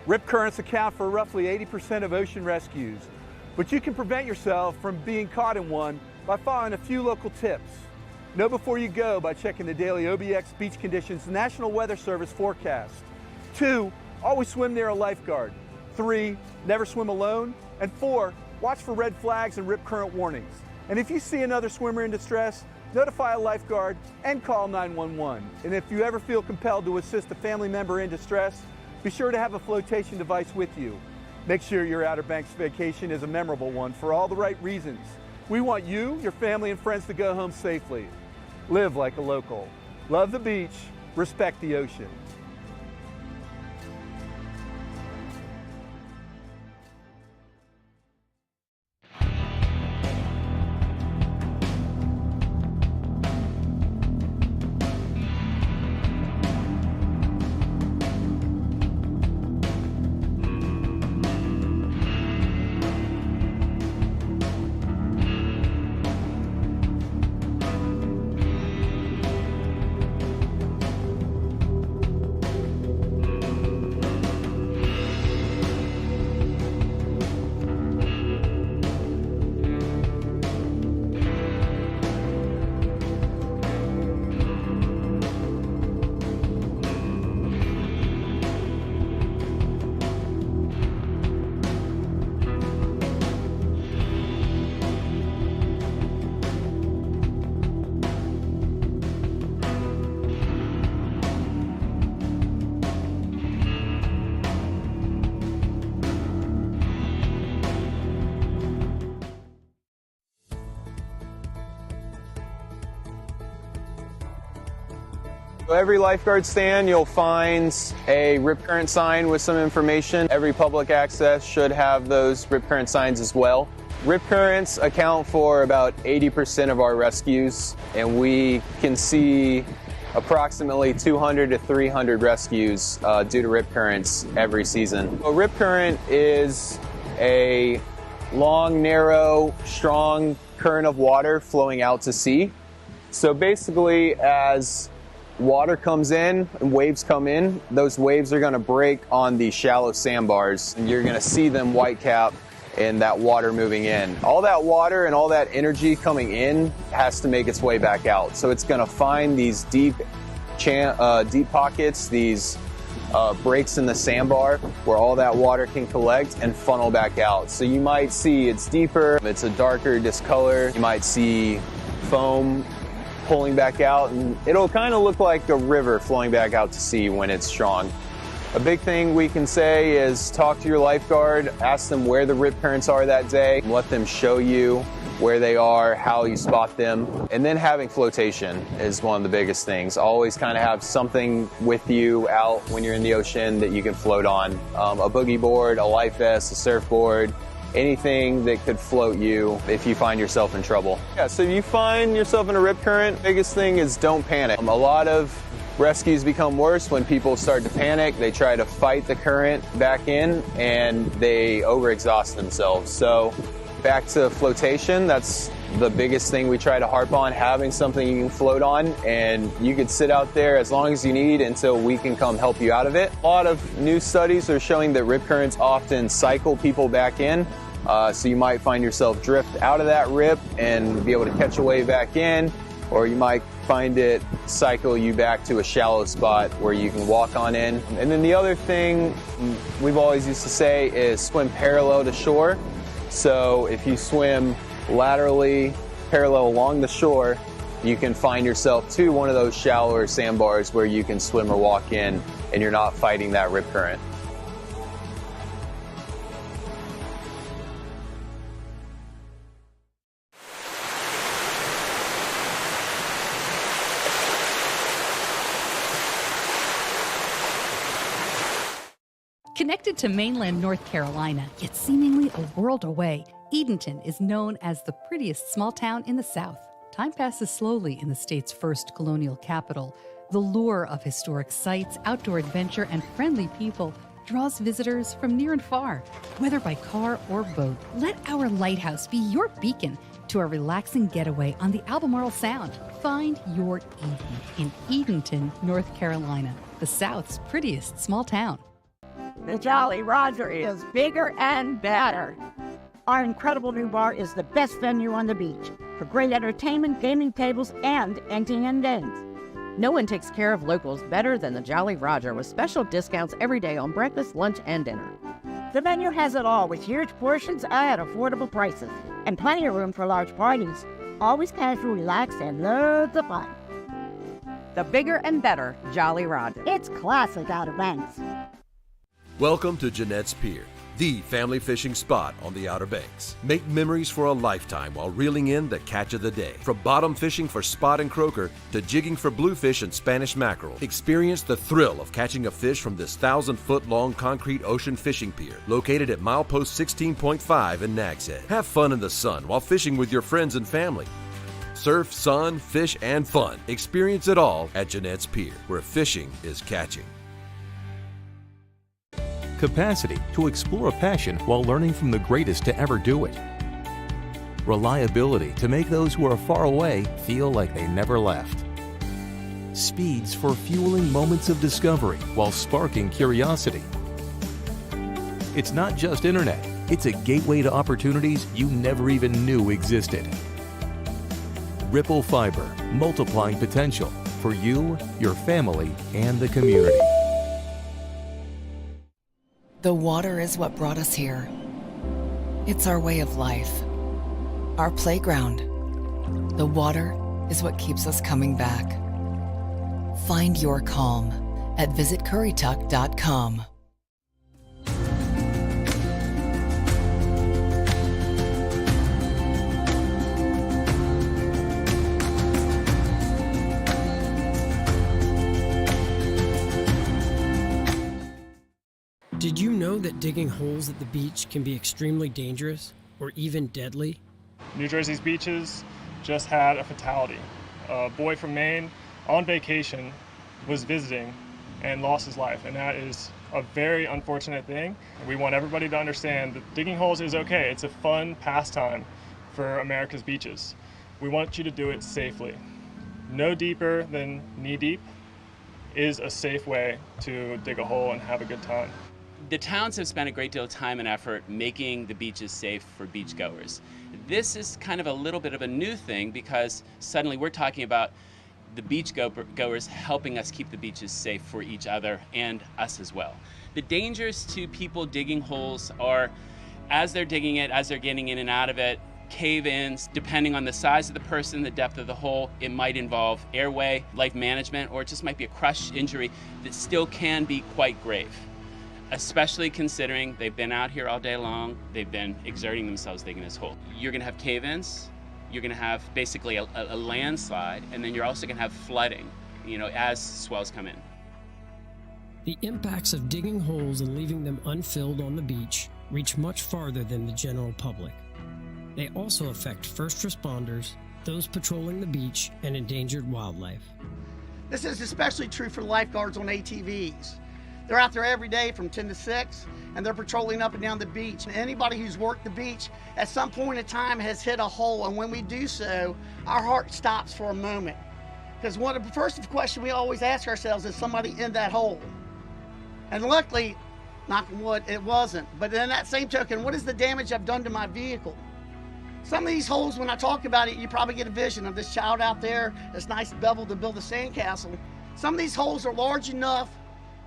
Rip currents account for roughly 80% of ocean rescues, but you can prevent yourself from being caught in one by following a few local tips. Know before you go by checking the daily OBX Beach Conditions National Weather Service forecast. 2, always swim near a lifeguard. 3, never swim alone. And 4, watch for red flags and rip current warnings. And if you see another swimmer in distress, notify a lifeguard and call 911. And if you ever feel compelled to assist a family member in distress, be sure to have a flotation device with you. Make sure your Outer Banks vacation is a memorable one for all the right reasons. We want you, your family, and friends to go home safely. Live like a local. Love the beach, respect the ocean. Every lifeguard stand you'll find a rip current sign with some information. Every public access should have those rip current signs as well. Rip currents account for about 80% of our rescues, and we can see approximately 200 to 300 rescues due to rip currents every season. A rip current is a long, narrow, strong current of water flowing out to sea. So basically, as water comes in and waves come in, those waves are going to break on the shallow sandbars, and you're going to see them white cap and that water moving in. All that water and all that energy coming in has to make its way back out. So it's going to find these deep pockets, these breaks in the sandbar where all that water can collect and funnel back out. So you might see it's deeper, it's a darker discolor. You might see foam pulling back out, and it'll kind of look like a river flowing back out to sea when it's strong. A big thing we can say is talk to your lifeguard, ask them where the rip currents are that day, let them show you where they are, how you spot them, and then having flotation is one of the biggest things. Always kind of have something with you out when you're in the ocean that you can float on. A boogie board, a life vest, a surfboard, anything that could float you if you find yourself in trouble. Yeah, so if you find yourself in a rip current, biggest thing is don't panic. A lot of rescues become worse when people start to panic. They try to fight the current back in and they overexhaust themselves. So back to flotation, that's the biggest thing we try to harp on, having something you can float on, and you could sit out there as long as you need until we can come help you out of it. A lot of new studies are showing that rip currents often cycle people back in. So you might find yourself drift out of that rip and be able to catch a wave back in, or you might find it cycle you back to a shallow spot where you can walk on in. And then the other thing we've always used to say is swim parallel to shore. So if you swim laterally parallel along the shore, you can find yourself to one of those shallower sandbars where you can swim or walk in and you're not fighting that rip current. Connected to mainland North Carolina, yet seemingly a world away, Edenton is known as the prettiest small town in the South. Time passes slowly in the state's first colonial capital. The lure of historic sites, outdoor adventure, and friendly people draws visitors from near and far. Whether by car or boat, let our lighthouse be your beacon to a relaxing getaway on the Albemarle Sound. Find your Eden in Edenton, North Carolina, the South's prettiest small town. The Jolly Roger is bigger and better. Our incredible new bar is the best venue on the beach for great entertainment, gaming tables, and emptying and ends. No one takes care of locals better than the Jolly Roger, with special discounts every day on breakfast, lunch, and dinner. The menu has it all with huge portions at affordable prices and plenty of room for large parties. Always casual, relaxed, and loads of fun. The bigger and better Jolly Roger. It's classic Outer Banks. Welcome to Jeanette's Pier, the family fishing spot on the Outer Banks. Make memories for a lifetime while reeling in the catch of the day. From bottom fishing for spot and croaker to jigging for bluefish and Spanish mackerel, experience the thrill of catching a fish from this 1,000-foot-long concrete ocean fishing pier located at milepost 16.5 in Nags Head. Have fun in the sun while fishing with your friends and family. Surf, sun, fish, and fun. Experience it all at Jeanette's Pier, where fishing is catching. Capacity to explore a passion while learning from the greatest to ever do it. Reliability to make those who are far away feel like they never left. Speeds for fueling moments of discovery while sparking curiosity. It's not just internet, it's a gateway to opportunities you never even knew existed. Ripple Fiber, multiplying potential for you, your family, and the community. The water is what brought us here. It's our way of life, our playground. The water is what keeps us coming back. Find your calm at visitcurrituck.com. Did you know that digging holes at the beach can be extremely dangerous or even deadly? New Jersey's beaches just had a fatality. A boy from Maine on vacation was visiting and lost his life, and that is a very unfortunate thing. We want everybody to understand that digging holes is okay. It's a fun pastime for America's beaches. We want you to do it safely. No deeper than knee deep is a safe way to dig a hole and have a good time. The towns have spent a great deal of time and effort making the beaches safe for beachgoers. This is kind of a little bit of a new thing because suddenly we're talking about the beachgoers helping us keep the beaches safe for each other and us as well. The dangers to people digging holes are, as they're digging it, as they're getting in and out of it, cave-ins. Depending on the size of the person, the depth of the hole, it might involve airway, life management, or it just might be a crush injury that still can be quite grave. Especially considering they've been out here all day long, they've been exerting themselves digging this hole. You're gonna have cave-ins, you're gonna have basically a landslide, and then you're also gonna have flooding, as swells come in. The impacts of digging holes and leaving them unfilled on the beach reach much farther than the general public. They also affect first responders, those patrolling the beach, and endangered wildlife. This is especially true for lifeguards on ATVs. They're out there every day from 10 to 6, and they're patrolling up and down the beach. And anybody who's worked the beach at some point in time has hit a hole, and when we do so, our heart stops for a moment. Because one of the first question we always ask ourselves is somebody in that hole? And luckily, knock on wood, it wasn't. But in that same token, what is the damage I've done to my vehicle? Some of these holes, when I talk about it, you probably get a vision of this child out there, this nice bevel to build a sandcastle. Some of these holes are large enough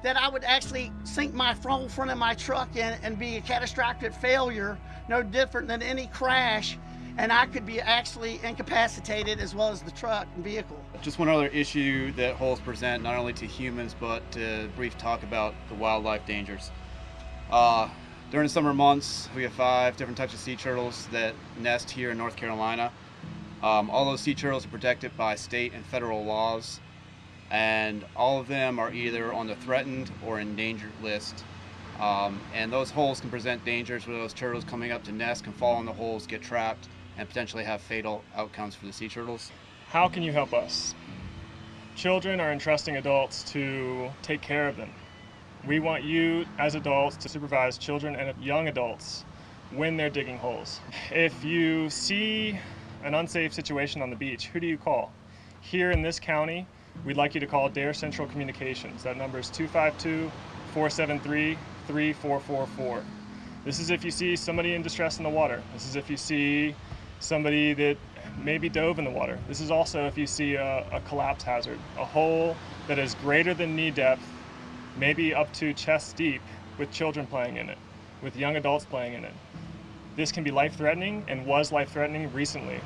that I would actually sink my front of my truck in and be a catastrophic failure, no different than any crash, and I could be actually incapacitated as well as the truck and vehicle. Just one other issue that holes present not only to humans but to brief talk about the wildlife dangers. During the summer months, we have 5 different types of sea turtles that nest here in North Carolina. All those sea turtles are protected by state and federal laws, and all of them are either on the threatened or endangered list. And those holes can present dangers where those turtles coming up to nest can fall in the holes, get trapped, and potentially have fatal outcomes for the sea turtles. How can you help us? Children are entrusting adults to take care of them. We want you as adults to supervise children and young adults when they're digging holes. If you see an unsafe situation on the beach, who do you call? Here in this county, we'd like you to call Dare Central Communications. That number is 252-473-3444. This is if you see somebody in distress in the water. This is if you see somebody that maybe dove in the water. This is also if you see a collapse hazard, a hole that is greater than knee depth, maybe up to chest deep, with children playing in it, with young adults playing in it. This can be life-threatening and was life-threatening recently.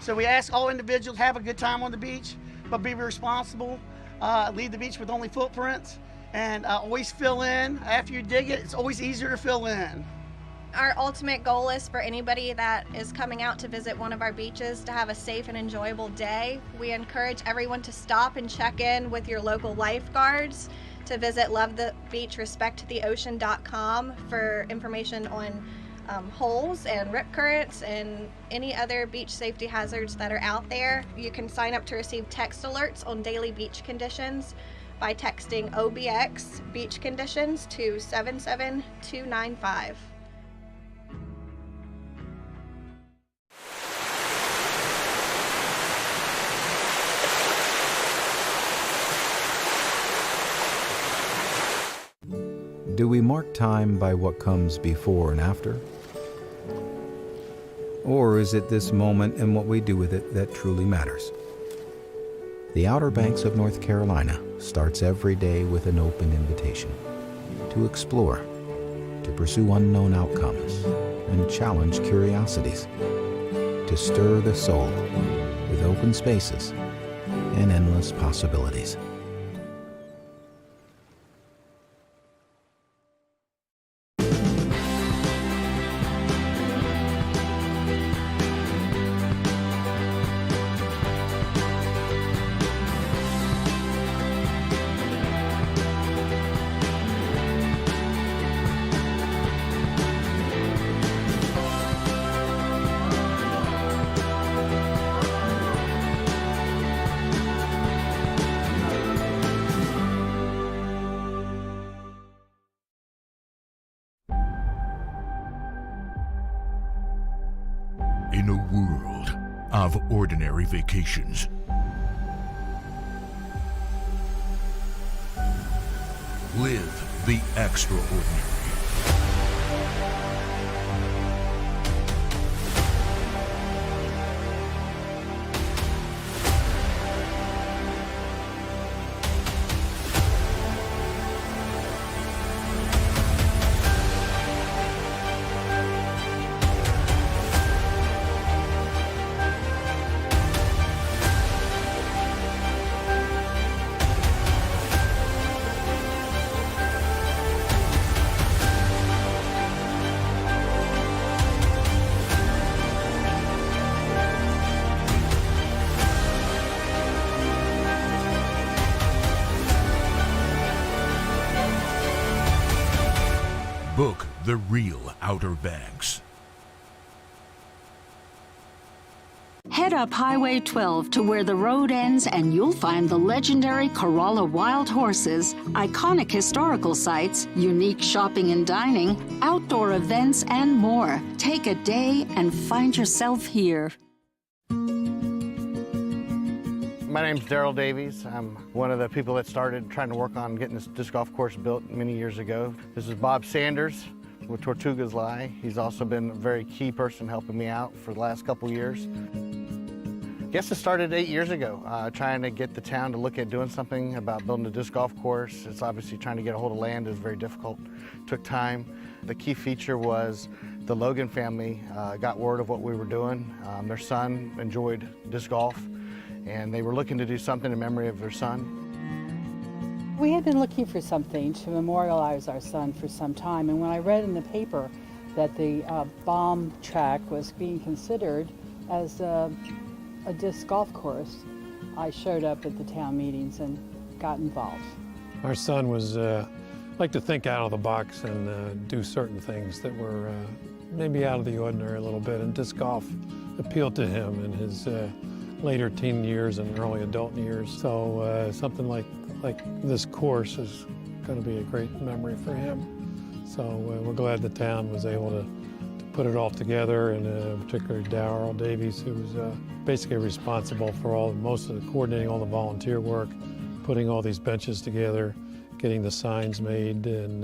So we ask all individuals have a good time on the beach, but be responsible. Leave the beach with only footprints, and always fill in. After you dig it, it's always easier to fill in. Our ultimate goal is for anybody that is coming out to visit one of our beaches to have a safe and enjoyable day. We encourage everyone to stop and check in with your local lifeguards, to visit lovethebeachrespecttheocean.com for information on holes and rip currents and any other beach safety hazards that are out there. You can sign up to receive text alerts on daily beach conditions by texting OBX beach conditions to 77295. Do we mark time by what comes before and after? Or is it this moment and what we do with it that truly matters? The Outer Banks of North Carolina starts every day with an open invitation to explore, to pursue unknown outcomes, and challenge curiosities, to stir the soul with open spaces and endless possibilities. In a world of ordinary vacations, live the extraordinary. Book the real Outer Banks. Head up Highway 12 to where the road ends and you'll find the legendary Corolla Wild Horses, iconic historical sites, unique shopping and dining, outdoor events, and more. Take a day and find yourself here. My name's Daryl Davies. I'm one of the people that started trying to work on getting this disc golf course built many years ago. This is Bob Sanders with Tortugas Lie. He's also been a very key person helping me out for the last couple years. I guess it started 8 years ago, trying to get the town to look at doing something about building a disc golf course. It's obviously trying to get a hold of land is very difficult. Took time. The key feature was the Logan family got word of what we were doing. Their son enjoyed disc golf, and they were looking to do something in memory of their son. We had been looking for something to memorialize our son for some time, and when I read in the paper that the bomb track was being considered as a disc golf course, I showed up at the town meetings and got involved. Our son was like to think out of the box and do certain things that were maybe out of the ordinary a little bit, and disc golf appealed to him in his later teen years and early adult years. So something like this course is going to be a great memory for him. So we're glad the town was able to put it all together, and particularly Darrell Davies, who was basically responsible for most of the coordinating all the volunteer work, putting all these benches together, getting the signs made, and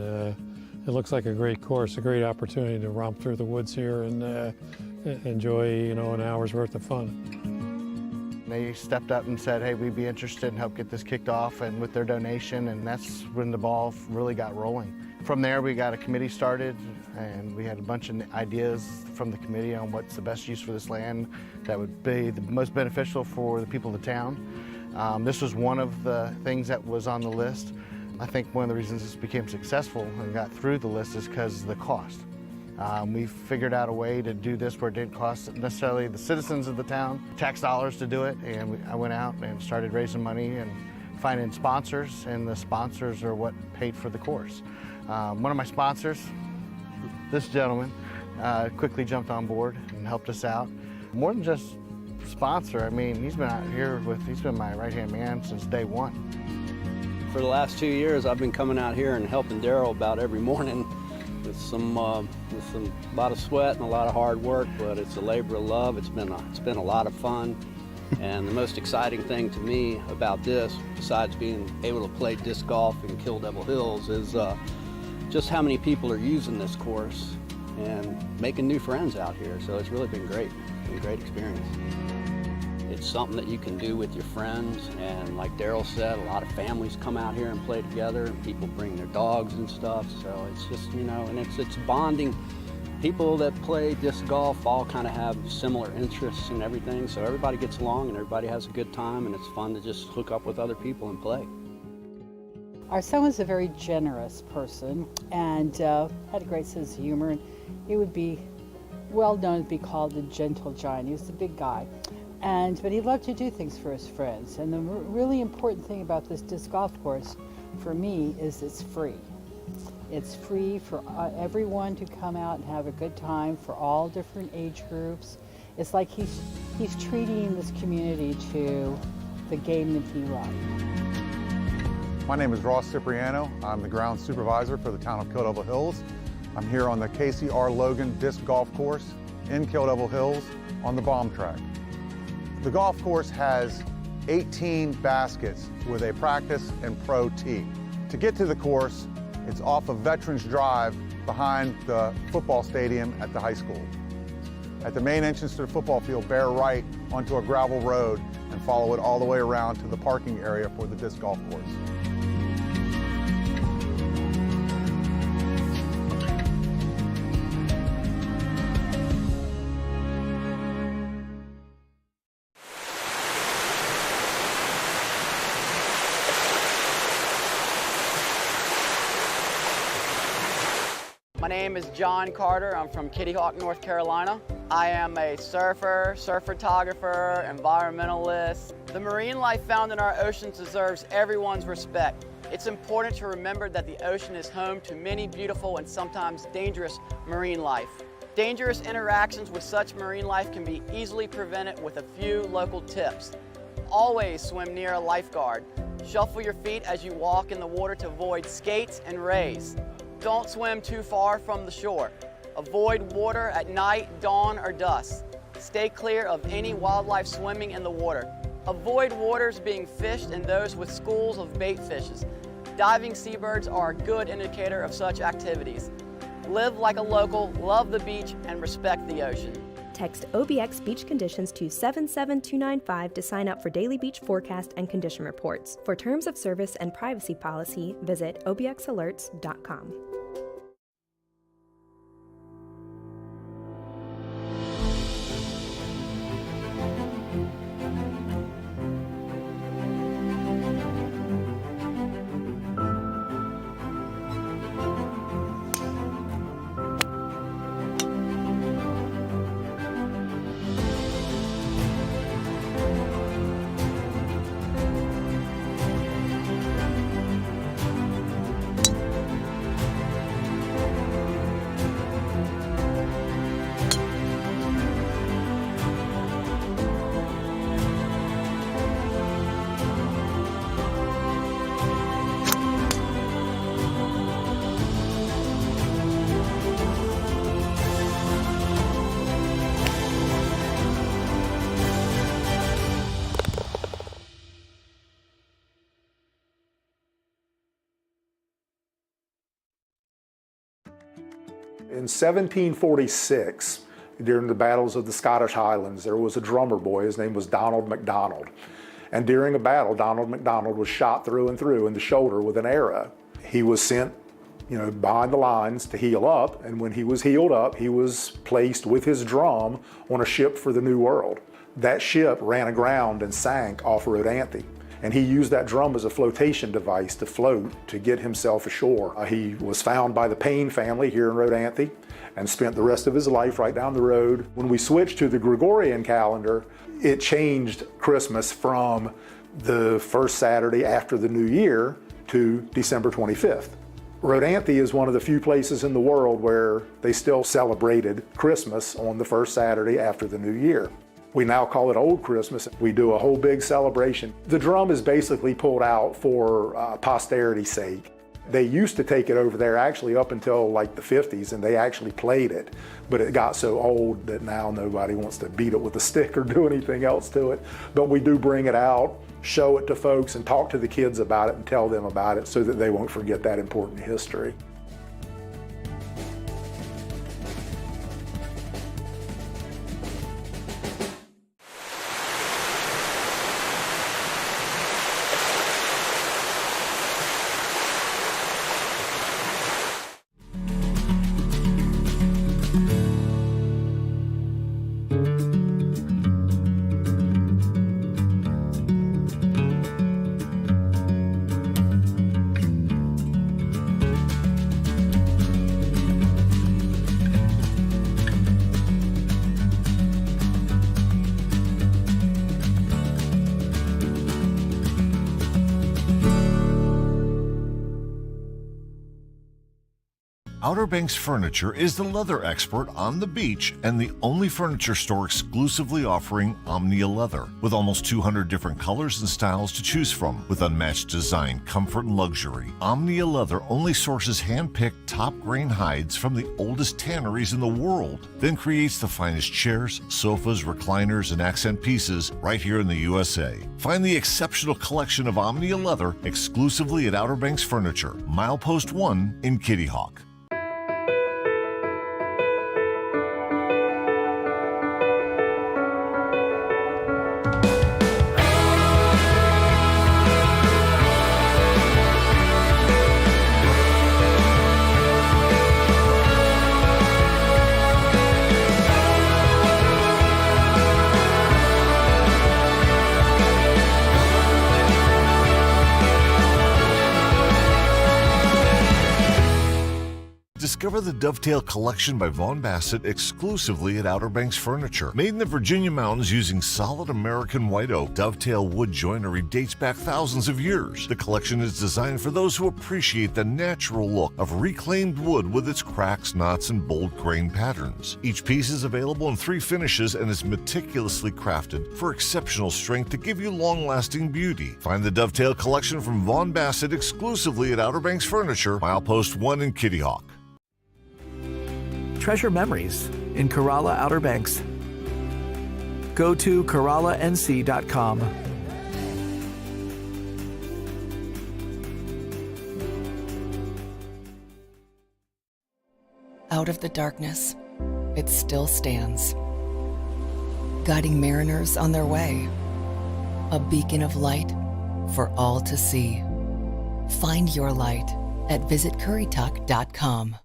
it looks like a great course, a great opportunity to romp through the woods here and enjoy, an hour's worth of fun. They stepped up and said, hey, we'd be interested in help get this kicked off, and with their donation, and that's when the ball really got rolling. From there, we got a committee started, and we had a bunch of ideas from the committee on what's the best use for this land that would be the most beneficial for the people of the town. This was one of the things that was on the list. I think one of the reasons this became successful and got through the list is because of the cost. We figured out a way to do this where it didn't cost necessarily the citizens of the town tax dollars to do it, and I went out and started raising money and finding sponsors, and the sponsors are what paid for the course. One of my sponsors, this gentleman, quickly jumped on board and helped us out. More than just sponsor, I mean, he's been my right-hand man since day one. For the last 2 years, I've been coming out here and helping Darrell about every morning with a lot of sweat and a lot of hard work, but it's a labor of love. It's been a lot of fun. And the most exciting thing to me about this, besides being able to play disc golf in Kill Devil Hills, is just how many people are using this course and making new friends out here. So it's really been great. It's been a great experience. It's something that you can do with your friends, and like Darrell said, a lot of families come out here and play together, and people bring their dogs and stuff, so it's just, and it's bonding. People that play disc golf all kind of have similar interests and everything, so everybody gets along and everybody has a good time, and it's fun to just hook up with other people and play. Our son was a very generous person and had a great sense of humor, and he would be well known to be called the gentle giant. He was the big guy. But he loved to do things for his friends. And the really important thing about this disc golf course for me is it's free. It's free for everyone to come out and have a good time, for all different age groups. It's like he's treating this community to the game that he loved. My name is Ross Cipriano. I'm the ground supervisor for the town of Kill Devil Hills. I'm here on the Casey R. Logan disc golf course in Kill Devil Hills on the bomb track. The golf course has 18 baskets with a practice and pro tee. To get to the course, it's off of Veterans Drive behind the football stadium at the high school. At the main entrance to the football field, bear right onto a gravel road and follow it all the way around to the parking area for the disc golf course. My name is John Carter. I'm from Kitty Hawk, North Carolina. I am a surfer, surf photographer, environmentalist. The marine life found in our oceans deserves everyone's respect. It's important to remember that the ocean is home to many beautiful and sometimes dangerous marine life. Dangerous interactions with such marine life can be easily prevented with a few local tips. Always swim near a lifeguard. Shuffle your feet as you walk in the water to avoid skates and rays. Don't swim too far from the shore. Avoid water at night, dawn, or dusk. Stay clear of any wildlife swimming in the water. Avoid waters being fished and those with schools of bait fishes. Diving seabirds are a good indicator of such activities. Live like a local, love the beach, and respect the ocean. Text OBX Beach Conditions to 77295 to sign up for daily beach forecast and condition reports. For terms of service and privacy policy, visit obxalerts.com. In 1746, during the battles of the Scottish Highlands, there was a drummer boy. His name was Donald MacDonald. And during a battle, Donald MacDonald was shot through and through in the shoulder with an arrow. He was sent, behind the lines to heal up. And when he was healed up, he was placed with his drum on a ship for the New World. That ship ran aground and sank off Rodanthe. And he used that drum as a flotation device to float to get himself ashore. He was found by the Payne family here in Rodanthe and spent the rest of his life right down the road. When we switched to the Gregorian calendar, it changed Christmas from the first Saturday after the New Year to December 25th. Rodanthe is one of the few places in the world where they still celebrated Christmas on the first Saturday after the New Year. We now call it Old Christmas. We do a whole big celebration. The drum is basically pulled out for posterity's sake. They used to take it over there actually up until like the 50s, and they actually played it, but it got so old that now nobody wants to beat it with a stick or do anything else to it. But we do bring it out, show it to folks, and talk to the kids about it and tell them about it so that they won't forget that important history. Outer Banks Furniture is the leather expert on the beach and the only furniture store exclusively offering Omnia leather, with almost 200 different colors and styles to choose from. With unmatched design, comfort, and luxury, Omnia leather only sources hand-picked top-grain hides from the oldest tanneries in the world, then creates the finest chairs, sofas, recliners, and accent pieces right here in the USA. Find the exceptional collection of Omnia leather exclusively at Outer Banks Furniture, Milepost 1 in Kitty Hawk. Discover the Dovetail Collection by Vaughn Bassett exclusively at Outer Banks Furniture. Made in the Virginia mountains using solid American white oak, Dovetail wood joinery dates back thousands of years. The collection is designed for those who appreciate the natural look of reclaimed wood with its cracks, knots, and bold grain patterns. Each piece is available in 3 finishes and is meticulously crafted for exceptional strength to give you long-lasting beauty. Find the Dovetail Collection from Vaughn Bassett exclusively at Outer Banks Furniture, Milepost 1 in Kitty Hawk. Treasure memories in Corolla Outer Banks. Go to CorollaNC.com. Out of the darkness, it still stands, guiding mariners on their way. A beacon of light for all to see. Find your light at visitcurrituck.com.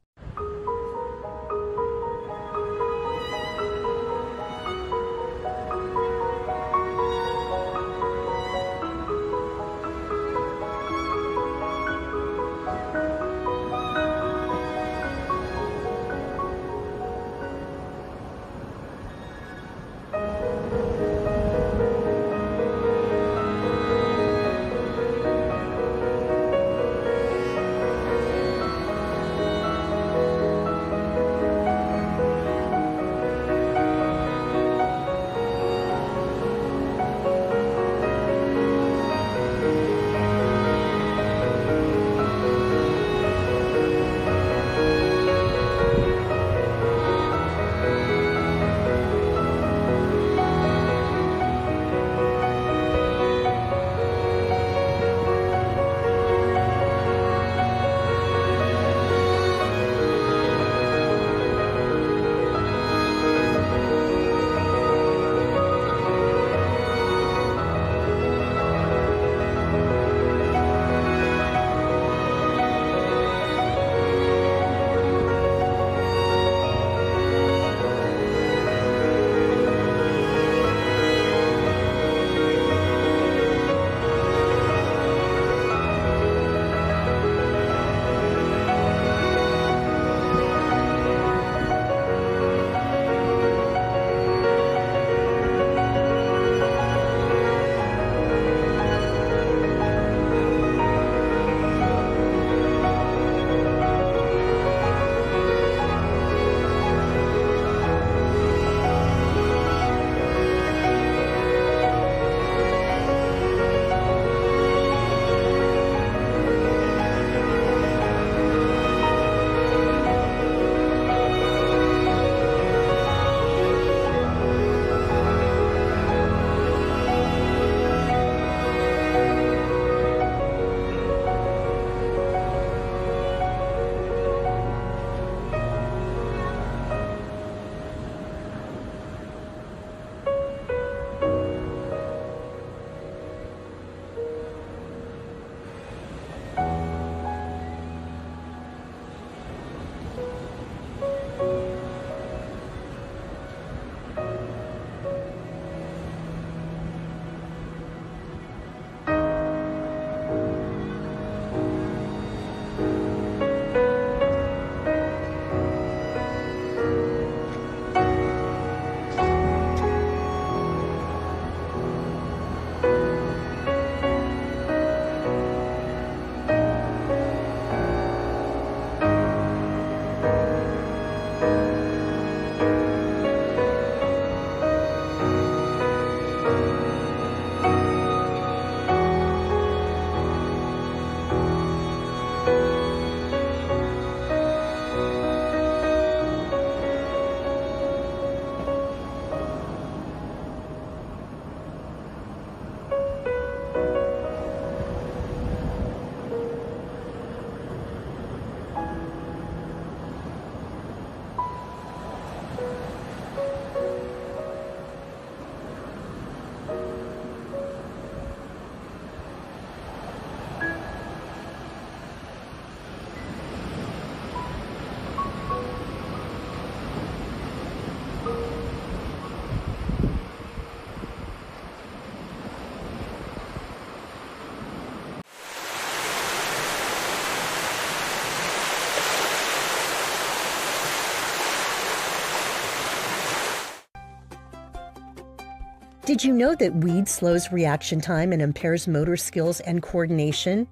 Did you know that weed slows reaction time and impairs motor skills and coordination?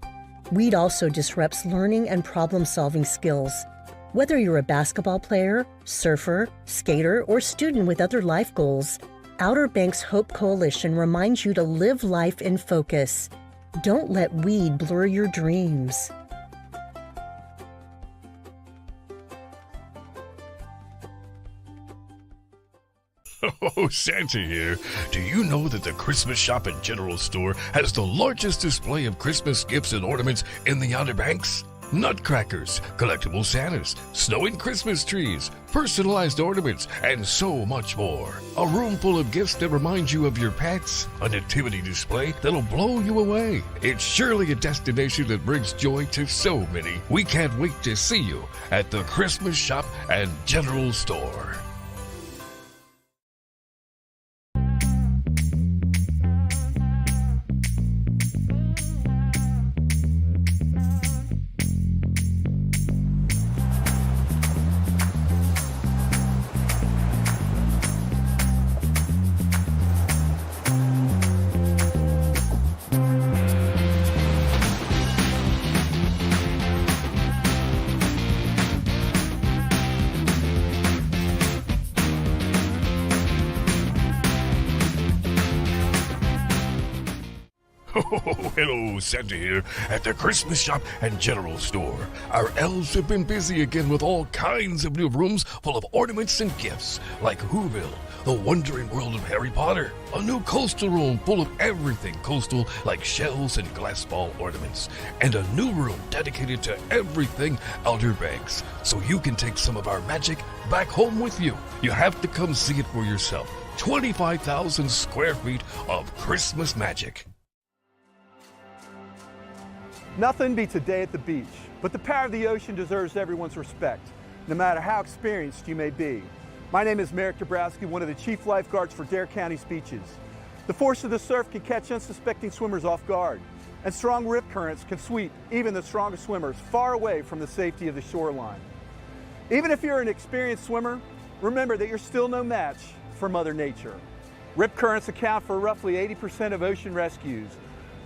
Weed also disrupts learning and problem-solving skills. Whether you're a basketball player, surfer, skater, or student with other life goals, Outer Banks Hope Coalition reminds you to live life in focus. Don't let weed blur your dreams. Oh, Santa here. Do you know that the Christmas Shop and General Store has the largest display of Christmas gifts and ornaments in the Outer Banks? Nutcrackers, collectible Santas, snow and Christmas trees, personalized ornaments, and so much more. A room full of gifts that remind you of your pets. A nativity display that'll blow you away. It's surely a destination that brings joy to so many. We can't wait to see you at the Christmas Shop and General Store. Oh, hello, Santa here at the Christmas Shop and General Store. Our elves have been busy again with all kinds of new rooms full of ornaments and gifts, like Whoville, the wondering world of Harry Potter, a new coastal room full of everything coastal like shells and glass ball ornaments, and a new room dedicated to everything Outer Banks, so you can take some of our magic back home with you. You have to come see it for yourself. 25,000 square feet of Christmas magic. Nothing beats a day at the beach, but the power of the ocean deserves everyone's respect, no matter how experienced you may be. My name is Merrick Dabrowski, one of the chief lifeguards for Dare County's beaches. The force of the surf can catch unsuspecting swimmers off guard, and strong rip currents can sweep even the strongest swimmers far away from the safety of the shoreline. Even if you're an experienced swimmer, remember that you're still no match for Mother Nature. Rip currents account for roughly 80% of ocean rescues,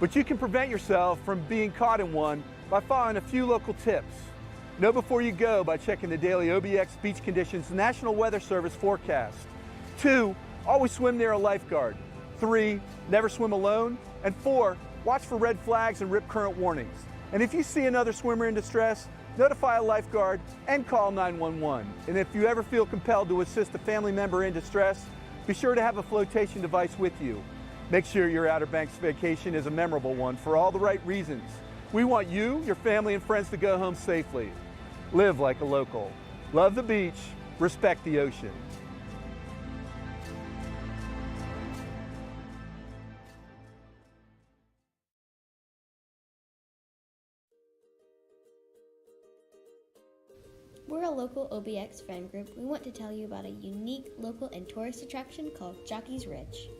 but you can prevent yourself from being caught in one by following a few local tips. Know before you go by checking the daily OBX Beach Conditions National Weather Service forecast. 2, always swim near a lifeguard. 3, never swim alone. And 4, watch for red flags and rip current warnings. And if you see another swimmer in distress, notify a lifeguard and call 911. And if you ever feel compelled to assist a family member in distress, be sure to have a flotation device with you. Make sure your Outer Banks vacation is a memorable one for all the right reasons. We want you, your family, and friends to go home safely. Live like a local. Love the beach, respect the ocean. We're a local OBX friend group. We want to tell you about a unique local and tourist attraction called Jockey's Ridge.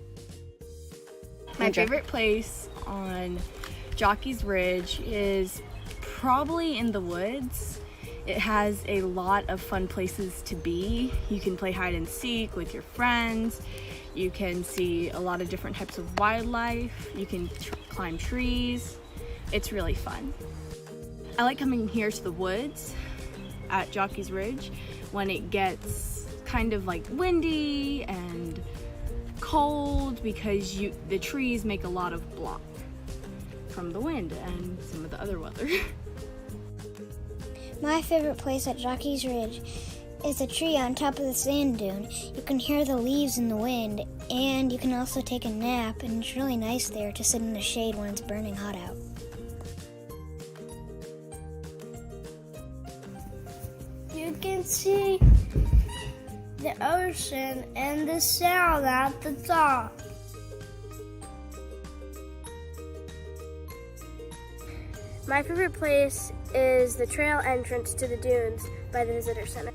My favorite place on Jockey's Ridge is probably in the woods. It has a lot of fun places to be. You can play hide and seek with your friends. You can see a lot of different types of wildlife. You can climb trees. It's really fun. I like coming here to the woods at Jockey's Ridge when it gets kind of like windy and cold, because the trees make a lot of block from the wind and some of the other weather. My favorite place at Jockey's Ridge is a tree on top of the sand dune. You can hear the leaves in the wind, and you can also take a nap, and it's really nice there to sit in the shade when it's burning hot out. You can see the ocean and the sound at the top. My favorite place is the trail entrance to the dunes by the visitor center.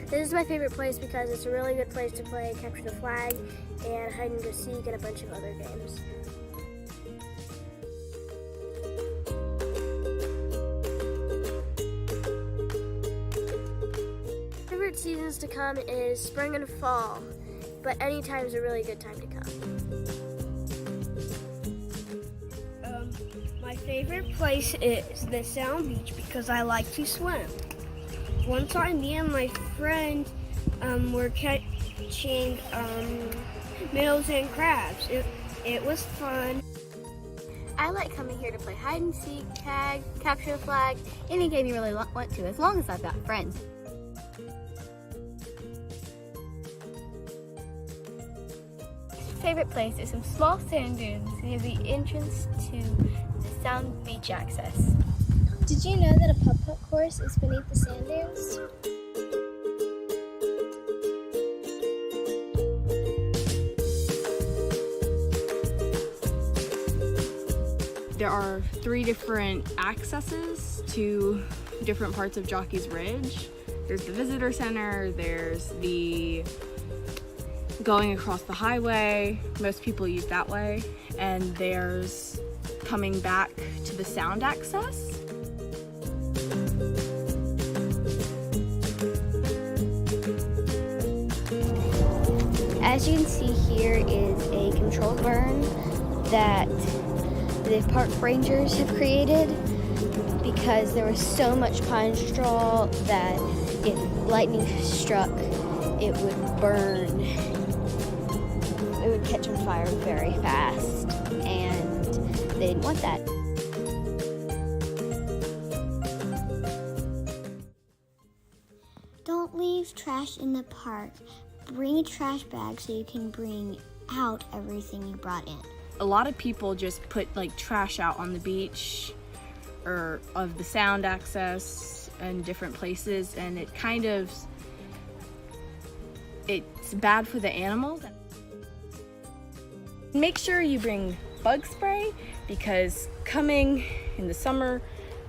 This is my favorite place because it's a really good place to play capture the flag and hide and go seek and a bunch of other games. Favorite seasons to come is spring and fall, but any time is a really good time to come. My favorite place is the Sound Beach because I like to swim. One time, me and my friend were catching minnows and crabs. It was fun. I like coming here to play hide and seek, tag, capture the flag, any game you really want to, as long as I've got friends. Favorite place is some small sand dunes near the entrance to the Sound Beach access. Did you know that a putt-putt course is beneath the sand dunes? There are 3 different accesses to different parts of Jockey's Ridge. There's the visitor center, there's the going across the highway, most people use that way, and there's coming back to the sound access. As you can see here is a controlled burn that the park rangers have created because there was so much pine straw that if lightning struck, it would burn. It would catch on fire very fast, and they didn't want that. Don't leave trash in the park. Bring a trash bag so you can bring out everything you brought in. A lot of people just put like trash out on the beach or of the sound access and different places, and it's bad for the animals. Make sure you bring bug spray because coming in the summer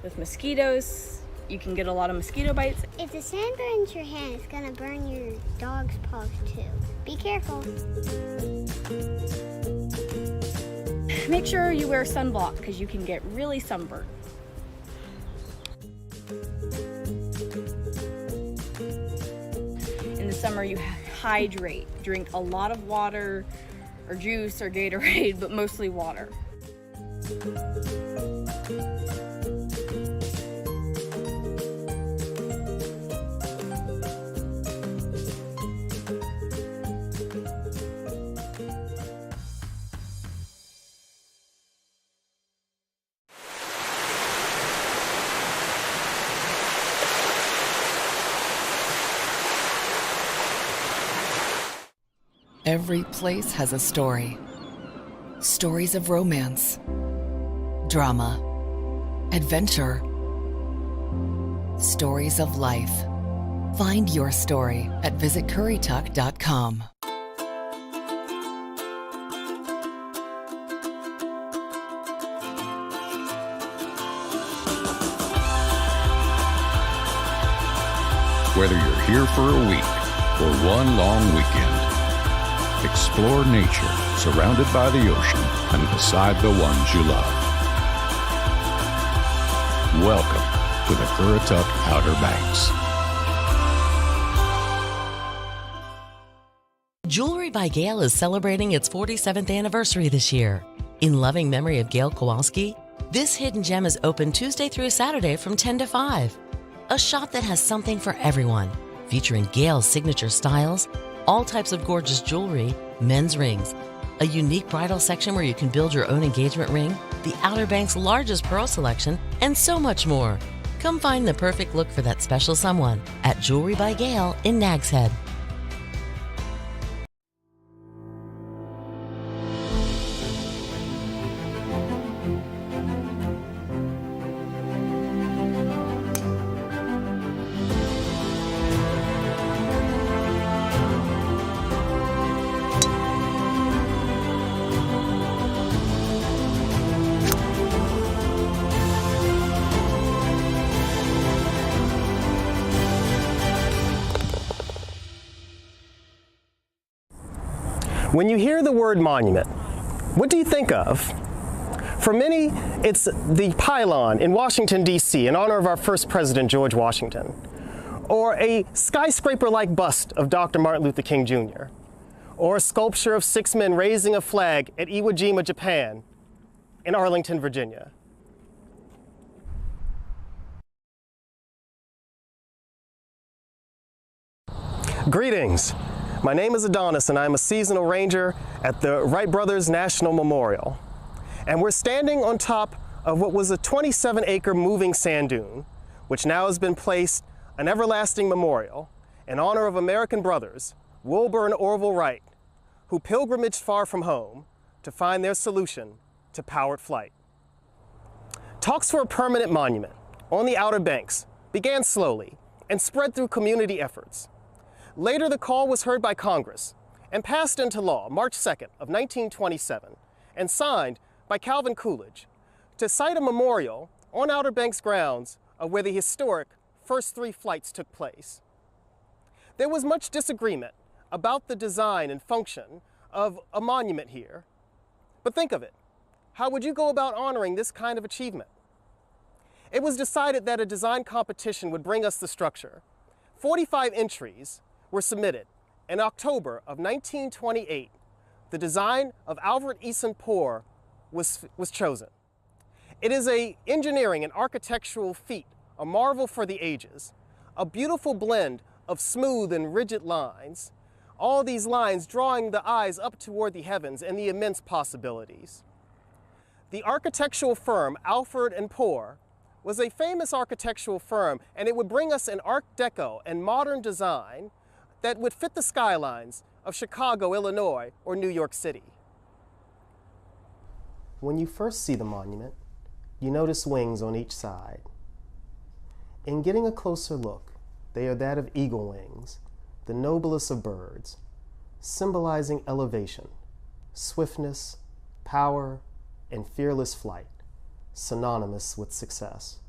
with mosquitoes, you can get a lot of mosquito bites. If the sand burns your hand, it's gonna burn your dog's paws too. Be careful. Make sure you wear sunblock because you can get really sunburned. In the summer, you hydrate. Drink a lot of water or juice or Gatorade, but mostly water. Every place has a story. Stories of romance, drama, adventure, stories of life. Find your story at visitcurrituck.com. Whether you're here for a week or one long weekend, explore nature surrounded by the ocean and beside the ones you love. Welcome to the Currituck Outer Banks. Jewelry by Gail is celebrating its 47th anniversary this year. In loving memory of Gail Kowalski, this hidden gem is open Tuesday through Saturday from 10 to 5. A shop that has something for everyone, featuring Gail's signature styles, all types of gorgeous jewelry, men's rings, a unique bridal section where you can build your own engagement ring, the Outer Banks' largest pearl selection, and so much more. Come find the perfect look for that special someone at Jewelry by Gail in Nags Head. When you hear the word monument, what do you think of? For many, it's the pylon in Washington, D.C. in honor of our first president, George Washington, or a skyscraper-like bust of Dr. Martin Luther King Jr., or a sculpture of 6 men raising a flag at Iwo Jima, Japan, in Arlington, Virginia. Greetings. My name is Adonis and I'm a seasonal ranger at the Wright Brothers National Memorial. And we're standing on top of what was a 27-acre moving sand dune, which now has been placed an everlasting memorial in honor of American brothers, Wilbur and Orville Wright, who pilgrimaged far from home to find their solution to powered flight. Talks for a permanent monument on the Outer Banks began slowly and spread through community efforts. Later, the call was heard by Congress and passed into law March 2nd of 1927 and signed by Calvin Coolidge to site a memorial on Outer Banks grounds of where the historic first 3 flights took place. There was much disagreement about the design and function of a monument here, but think of it. How would you go about honoring this kind of achievement? It was decided that a design competition would bring us the structure. 45 entries were submitted. In October of 1928, the design of Alfred Eason Poor was chosen. It is an engineering and architectural feat, a marvel for the ages, a beautiful blend of smooth and rigid lines, all these lines drawing the eyes up toward the heavens and the immense possibilities. The architectural firm Alfred and Poor was a famous architectural firm, and it would bring us an Art Deco and modern design that would fit the skylines of Chicago, Illinois, or New York City. When you first see the monument, you notice wings on each side. In getting a closer look, they are that of eagle wings, the noblest of birds, symbolizing elevation, swiftness, power, and fearless flight, synonymous with success.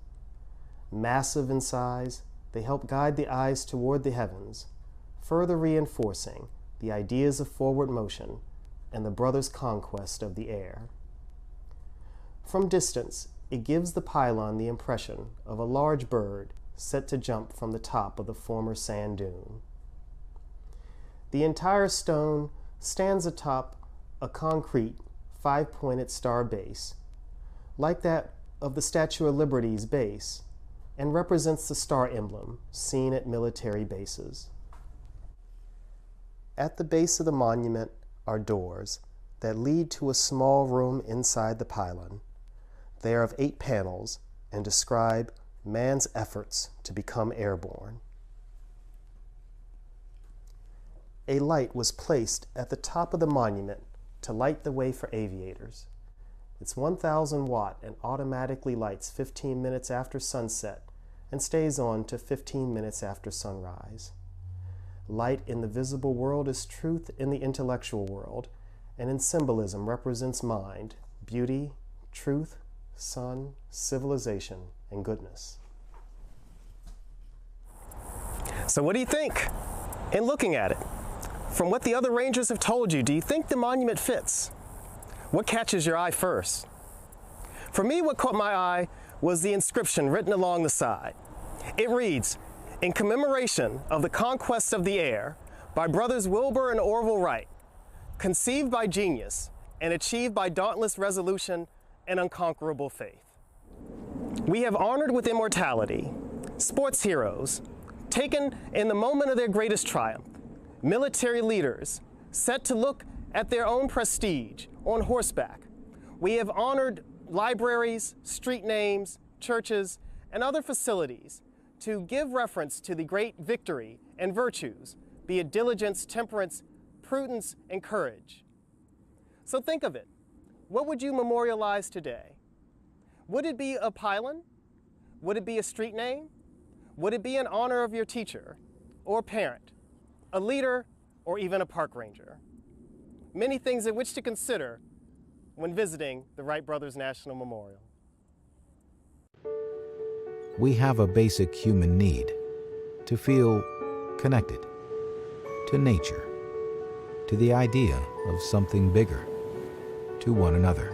Massive in size, they help guide the eyes toward the heavens, further reinforcing the ideas of forward motion and the brothers' conquest of the air. From distance, it gives the pylon the impression of a large bird set to jump from the top of the former sand dune. The entire stone stands atop a concrete 5-pointed star base, like that of the Statue of Liberty's base, and represents the star emblem seen at military bases. At the base of the monument are doors that lead to a small room inside the pylon. They are of 8 panels and describe man's efforts to become airborne. A light was placed at the top of the monument to light the way for aviators. It's 1,000 watt and automatically lights 15 minutes after sunset and stays on to 15 minutes after sunrise. Light in the visible world is truth in the intellectual world, and in symbolism represents mind, beauty, truth, sun, civilization, and goodness. So what do you think? In looking at it, from what the other rangers have told you, do you think the monument fits? What catches your eye first? For me, what caught my eye was the inscription written along the side. It reads, "In commemoration of the conquest of the air by brothers Wilbur and Orville Wright, conceived by genius and achieved by dauntless resolution and unconquerable faith." We have honored with immortality sports heroes taken in the moment of their greatest triumph, military leaders set to look at their own prestige on horseback. We have honored libraries, street names, churches, and other facilities to give reference to the great victory and virtues, be it diligence, temperance, prudence, and courage. So think of it. What would you memorialize today? Would it be a pylon? Would it be a street name? Would it be in honor of your teacher or parent, a leader, or even a park ranger? Many things in which to consider when visiting the Wright Brothers National Memorial. We have a basic human need to feel connected to nature, to the idea of something bigger, to one another.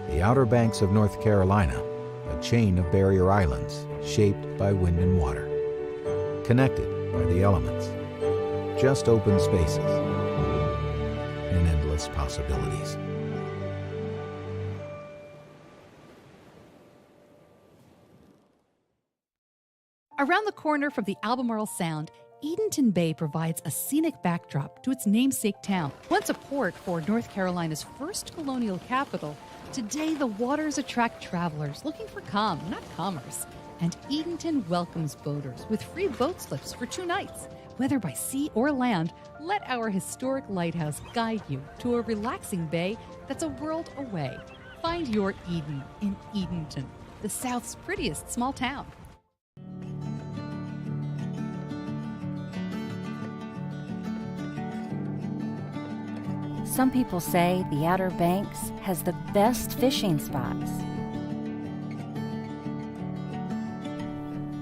The Outer Banks of North Carolina, a chain of barrier islands shaped by wind and water, connected by the elements, just open spaces, endless possibilities. Around the corner from the Albemarle Sound, Edenton Bay provides a scenic backdrop to its namesake town. Once a port for North Carolina's first colonial capital, today the waters attract travelers looking for calm, not commerce. And Edenton welcomes boaters with free boat slips for 2 nights. Whether by sea or land, let our historic lighthouse guide you to a relaxing bay that's a world away. Find your Eden in Edenton, the South's prettiest small town. Some people say the Outer Banks has the best fishing spots.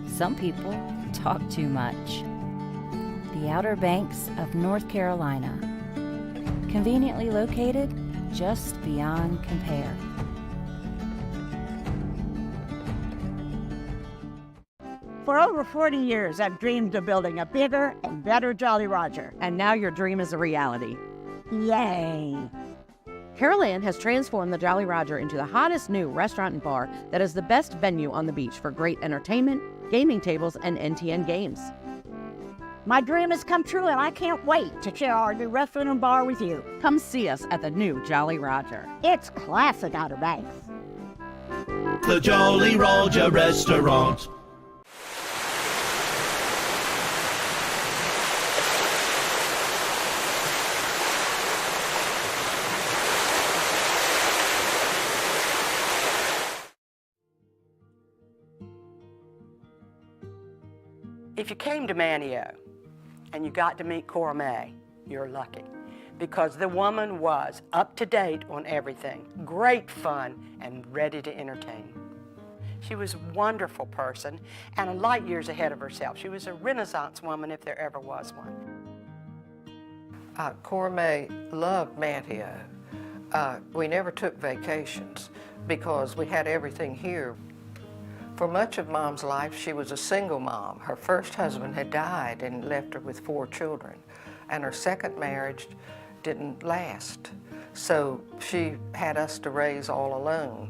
Some people talk too much. The Outer Banks of North Carolina, conveniently located just beyond compare. For over 40 years, I've dreamed of building a bigger and better Jolly Roger. And now your dream is a reality. Yay! Carol Ann has transformed the Jolly Roger into the hottest new restaurant and bar that is the best venue on the beach for great entertainment, gaming tables, and NTN games. My dream has come true, and I can't wait to share our new restaurant and bar with you. Come see us at the new Jolly Roger. It's classic Outer Banks. The Jolly Roger Restaurant. If you came to Manteo and you got to meet Cora May, you're lucky, because the woman was up to date on everything, great fun, and ready to entertain. She was a wonderful person and light years ahead of herself. She was a Renaissance woman if there ever was one. Cora May loved Manteo. We never took vacations because we had everything here. For much of Mom's life, she was a single mom. Her first husband had died and left her with 4 children, and her second marriage didn't last. So she had us to raise all alone.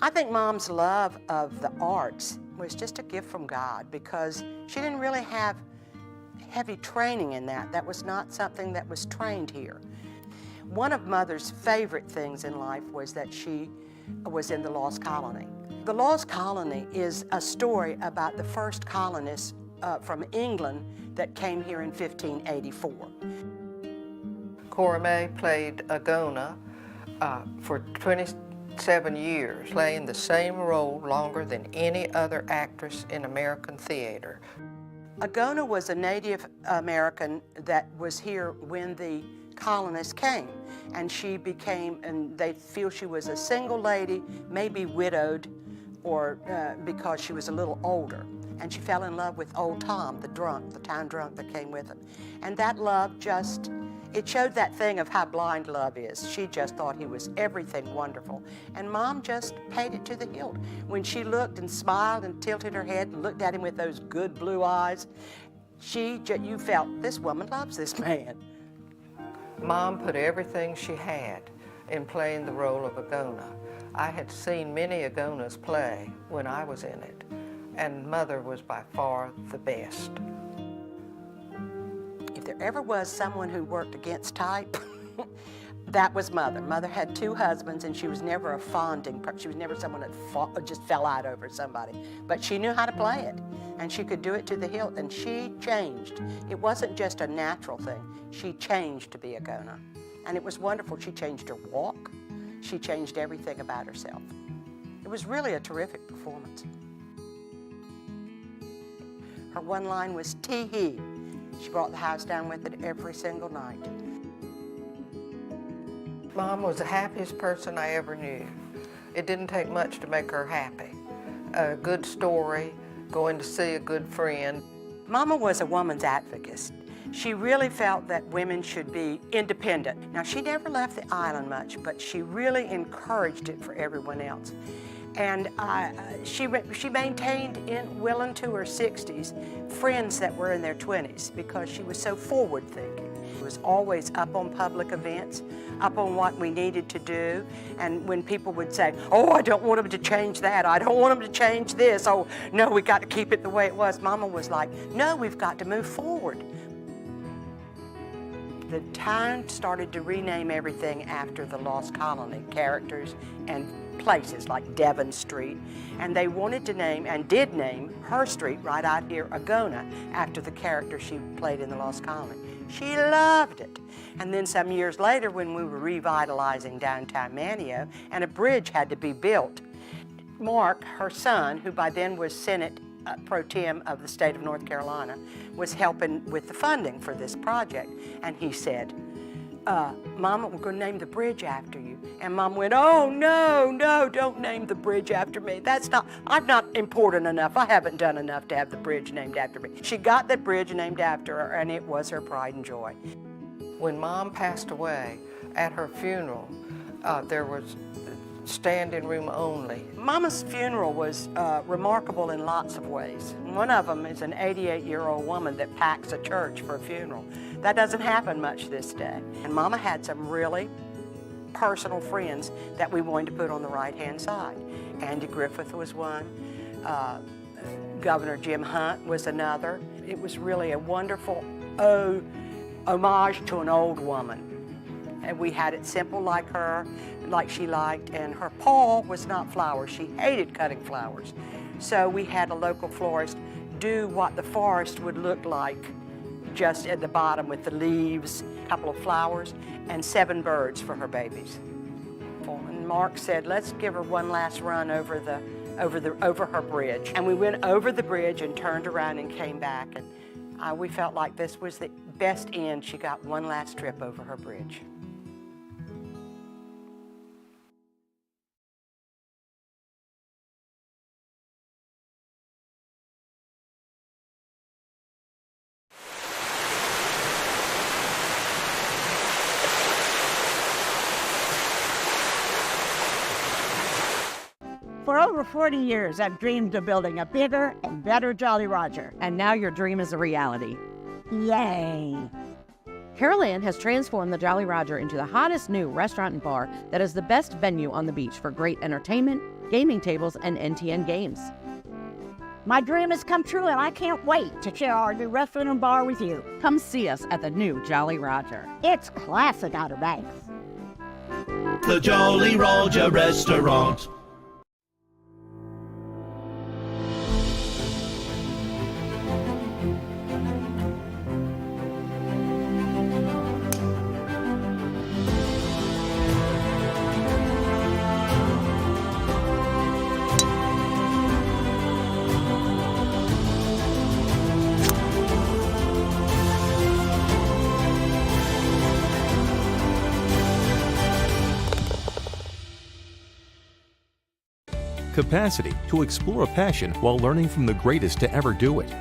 I think Mom's love of the arts was just a gift from God, because she didn't really have heavy training in that. That was not something that was trained here. One of Mother's favorite things in life was that she was in the Lost Colony. The Lost Colony is a story about the first colonists from England that came here in 1584. Cora May played Agona for 27 years, playing the same role longer than any other actress in American theater. Agona was a Native American that was here when the colonists came, and she became, and they feel she was a single lady, maybe widowed, or because she was a little older, and she fell in love with old Tom, the drunk, the town drunk that came with him. And that love just, it showed that thing of how blind love is. She just thought he was everything wonderful, and Mom just paid it to the hilt. When she looked and smiled and tilted her head and looked at him with those good blue eyes, you felt, this woman loves this man. Mom put everything she had in playing the role of Agona. I had seen many Agonas play when I was in it, and Mother was by far the best. If there ever was someone who worked against type, that was Mother. Mother had 2 husbands, and she was never a fonding person. She was never someone that just fell out over somebody. But she knew how to play it, and she could do it to the hilt, and she changed. It wasn't just a natural thing. She changed to be Agona, and it was wonderful. She changed her walk. She changed everything about herself. It was really a terrific performance. Her one line was tee-hee. She brought the house down with it every single night. Mom was the happiest person I ever knew. It didn't take much to make her happy. A good story, going to see a good friend. Mama was a woman's advocate. She really felt that women should be independent. Now, she never left the island much, but she really encouraged it for everyone else. And she maintained, well into her 60s, friends that were in their 20s, because she was so forward-thinking. was always up on public events, up on what we needed to do. And when people would say, oh, I don't want them to change that, I don't want them to change this, oh, no, we got to keep it the way it was, Mama was like, no, we've got to move forward. The town started to rename everything after the Lost Colony characters and places like Devon Street, and they wanted to name, and did name, her street right out here, Agona, after the character she played in the Lost Colony. She loved it. And then some years later, when we were revitalizing downtown Manteo, and a bridge had to be built, Mark, her son, who by then was Senate Pro Tem of the state of North Carolina, was helping with the funding for this project. And he said, Mama, we're going to name the bridge after you. And Mom went, oh, no, no, don't name the bridge after me. I'm not important enough. I haven't done enough to have the bridge named after me. She got the bridge named after her, and it was her pride and joy. When Mom passed away, at her funeral, there was standing room only. Mama's funeral was remarkable in lots of ways. One of them is an 88-year-old woman that packs a church for a funeral. That doesn't happen much this day. And Mama had some really personal friends that we wanted to put on the right-hand side. Andy Griffith was one. Governor Jim Hunt was another. It was really a wonderful homage to an old woman. And we had it simple like her, like she liked, and her paw was not flowers. She hated cutting flowers. So we had a local florist do what the forest would look like, just at the bottom with the leaves, a couple of flowers, and 7 birds for her babies. And Mark said, let's give her one last run over her bridge. And we went over the bridge and turned around and came back, and we felt like this was the best end. She got one last trip over her bridge. For over 40 years, I've dreamed of building a bigger and better Jolly Roger. And now your dream is a reality. Yay! Carol Ann has transformed the Jolly Roger into the hottest new restaurant and bar that is the best venue on the beach for great entertainment, gaming tables, and NTN games. My dream has come true, and I can't wait to share our new restaurant and bar with you. Come see us at the new Jolly Roger. It's classic Outer Banks. The Jolly Roger Restaurant. Capacity to explore a passion while learning from the greatest to ever do it.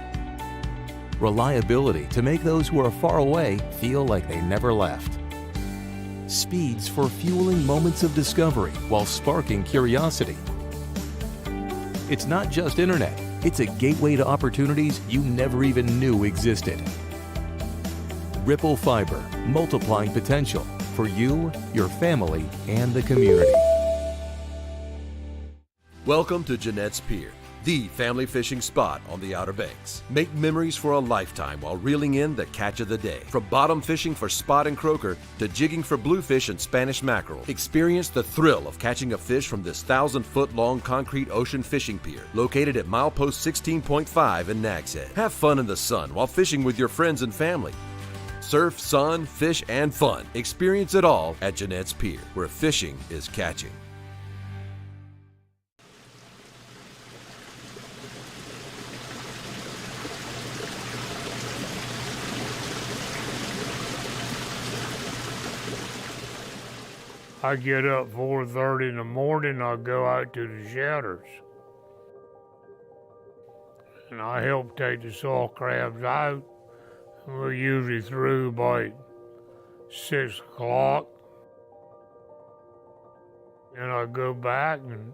Reliability to make those who are far away feel like they never left. Speeds for fueling moments of discovery while sparking curiosity. It's not just internet, it's a gateway to opportunities you never even knew existed. Ripple Fiber, multiplying potential for you, your family, and the community. Welcome to Jeanette's Pier, the family fishing spot on the Outer Banks. Make memories for a lifetime while reeling in the catch of the day. From bottom fishing for spot and croaker to jigging for bluefish and Spanish mackerel, experience the thrill of catching a fish from this 1,000-foot-long concrete ocean fishing pier located at milepost 16.5 in Nags Head. Have fun in the sun while fishing with your friends and family. Surf, sun, fish, and fun. Experience it all at Jeanette's Pier, where fishing is catching. I get up 4:30 in the morning, I go out to the shelters. And I help take the soil crabs out. We're usually through by 6 o'clock. And I go back and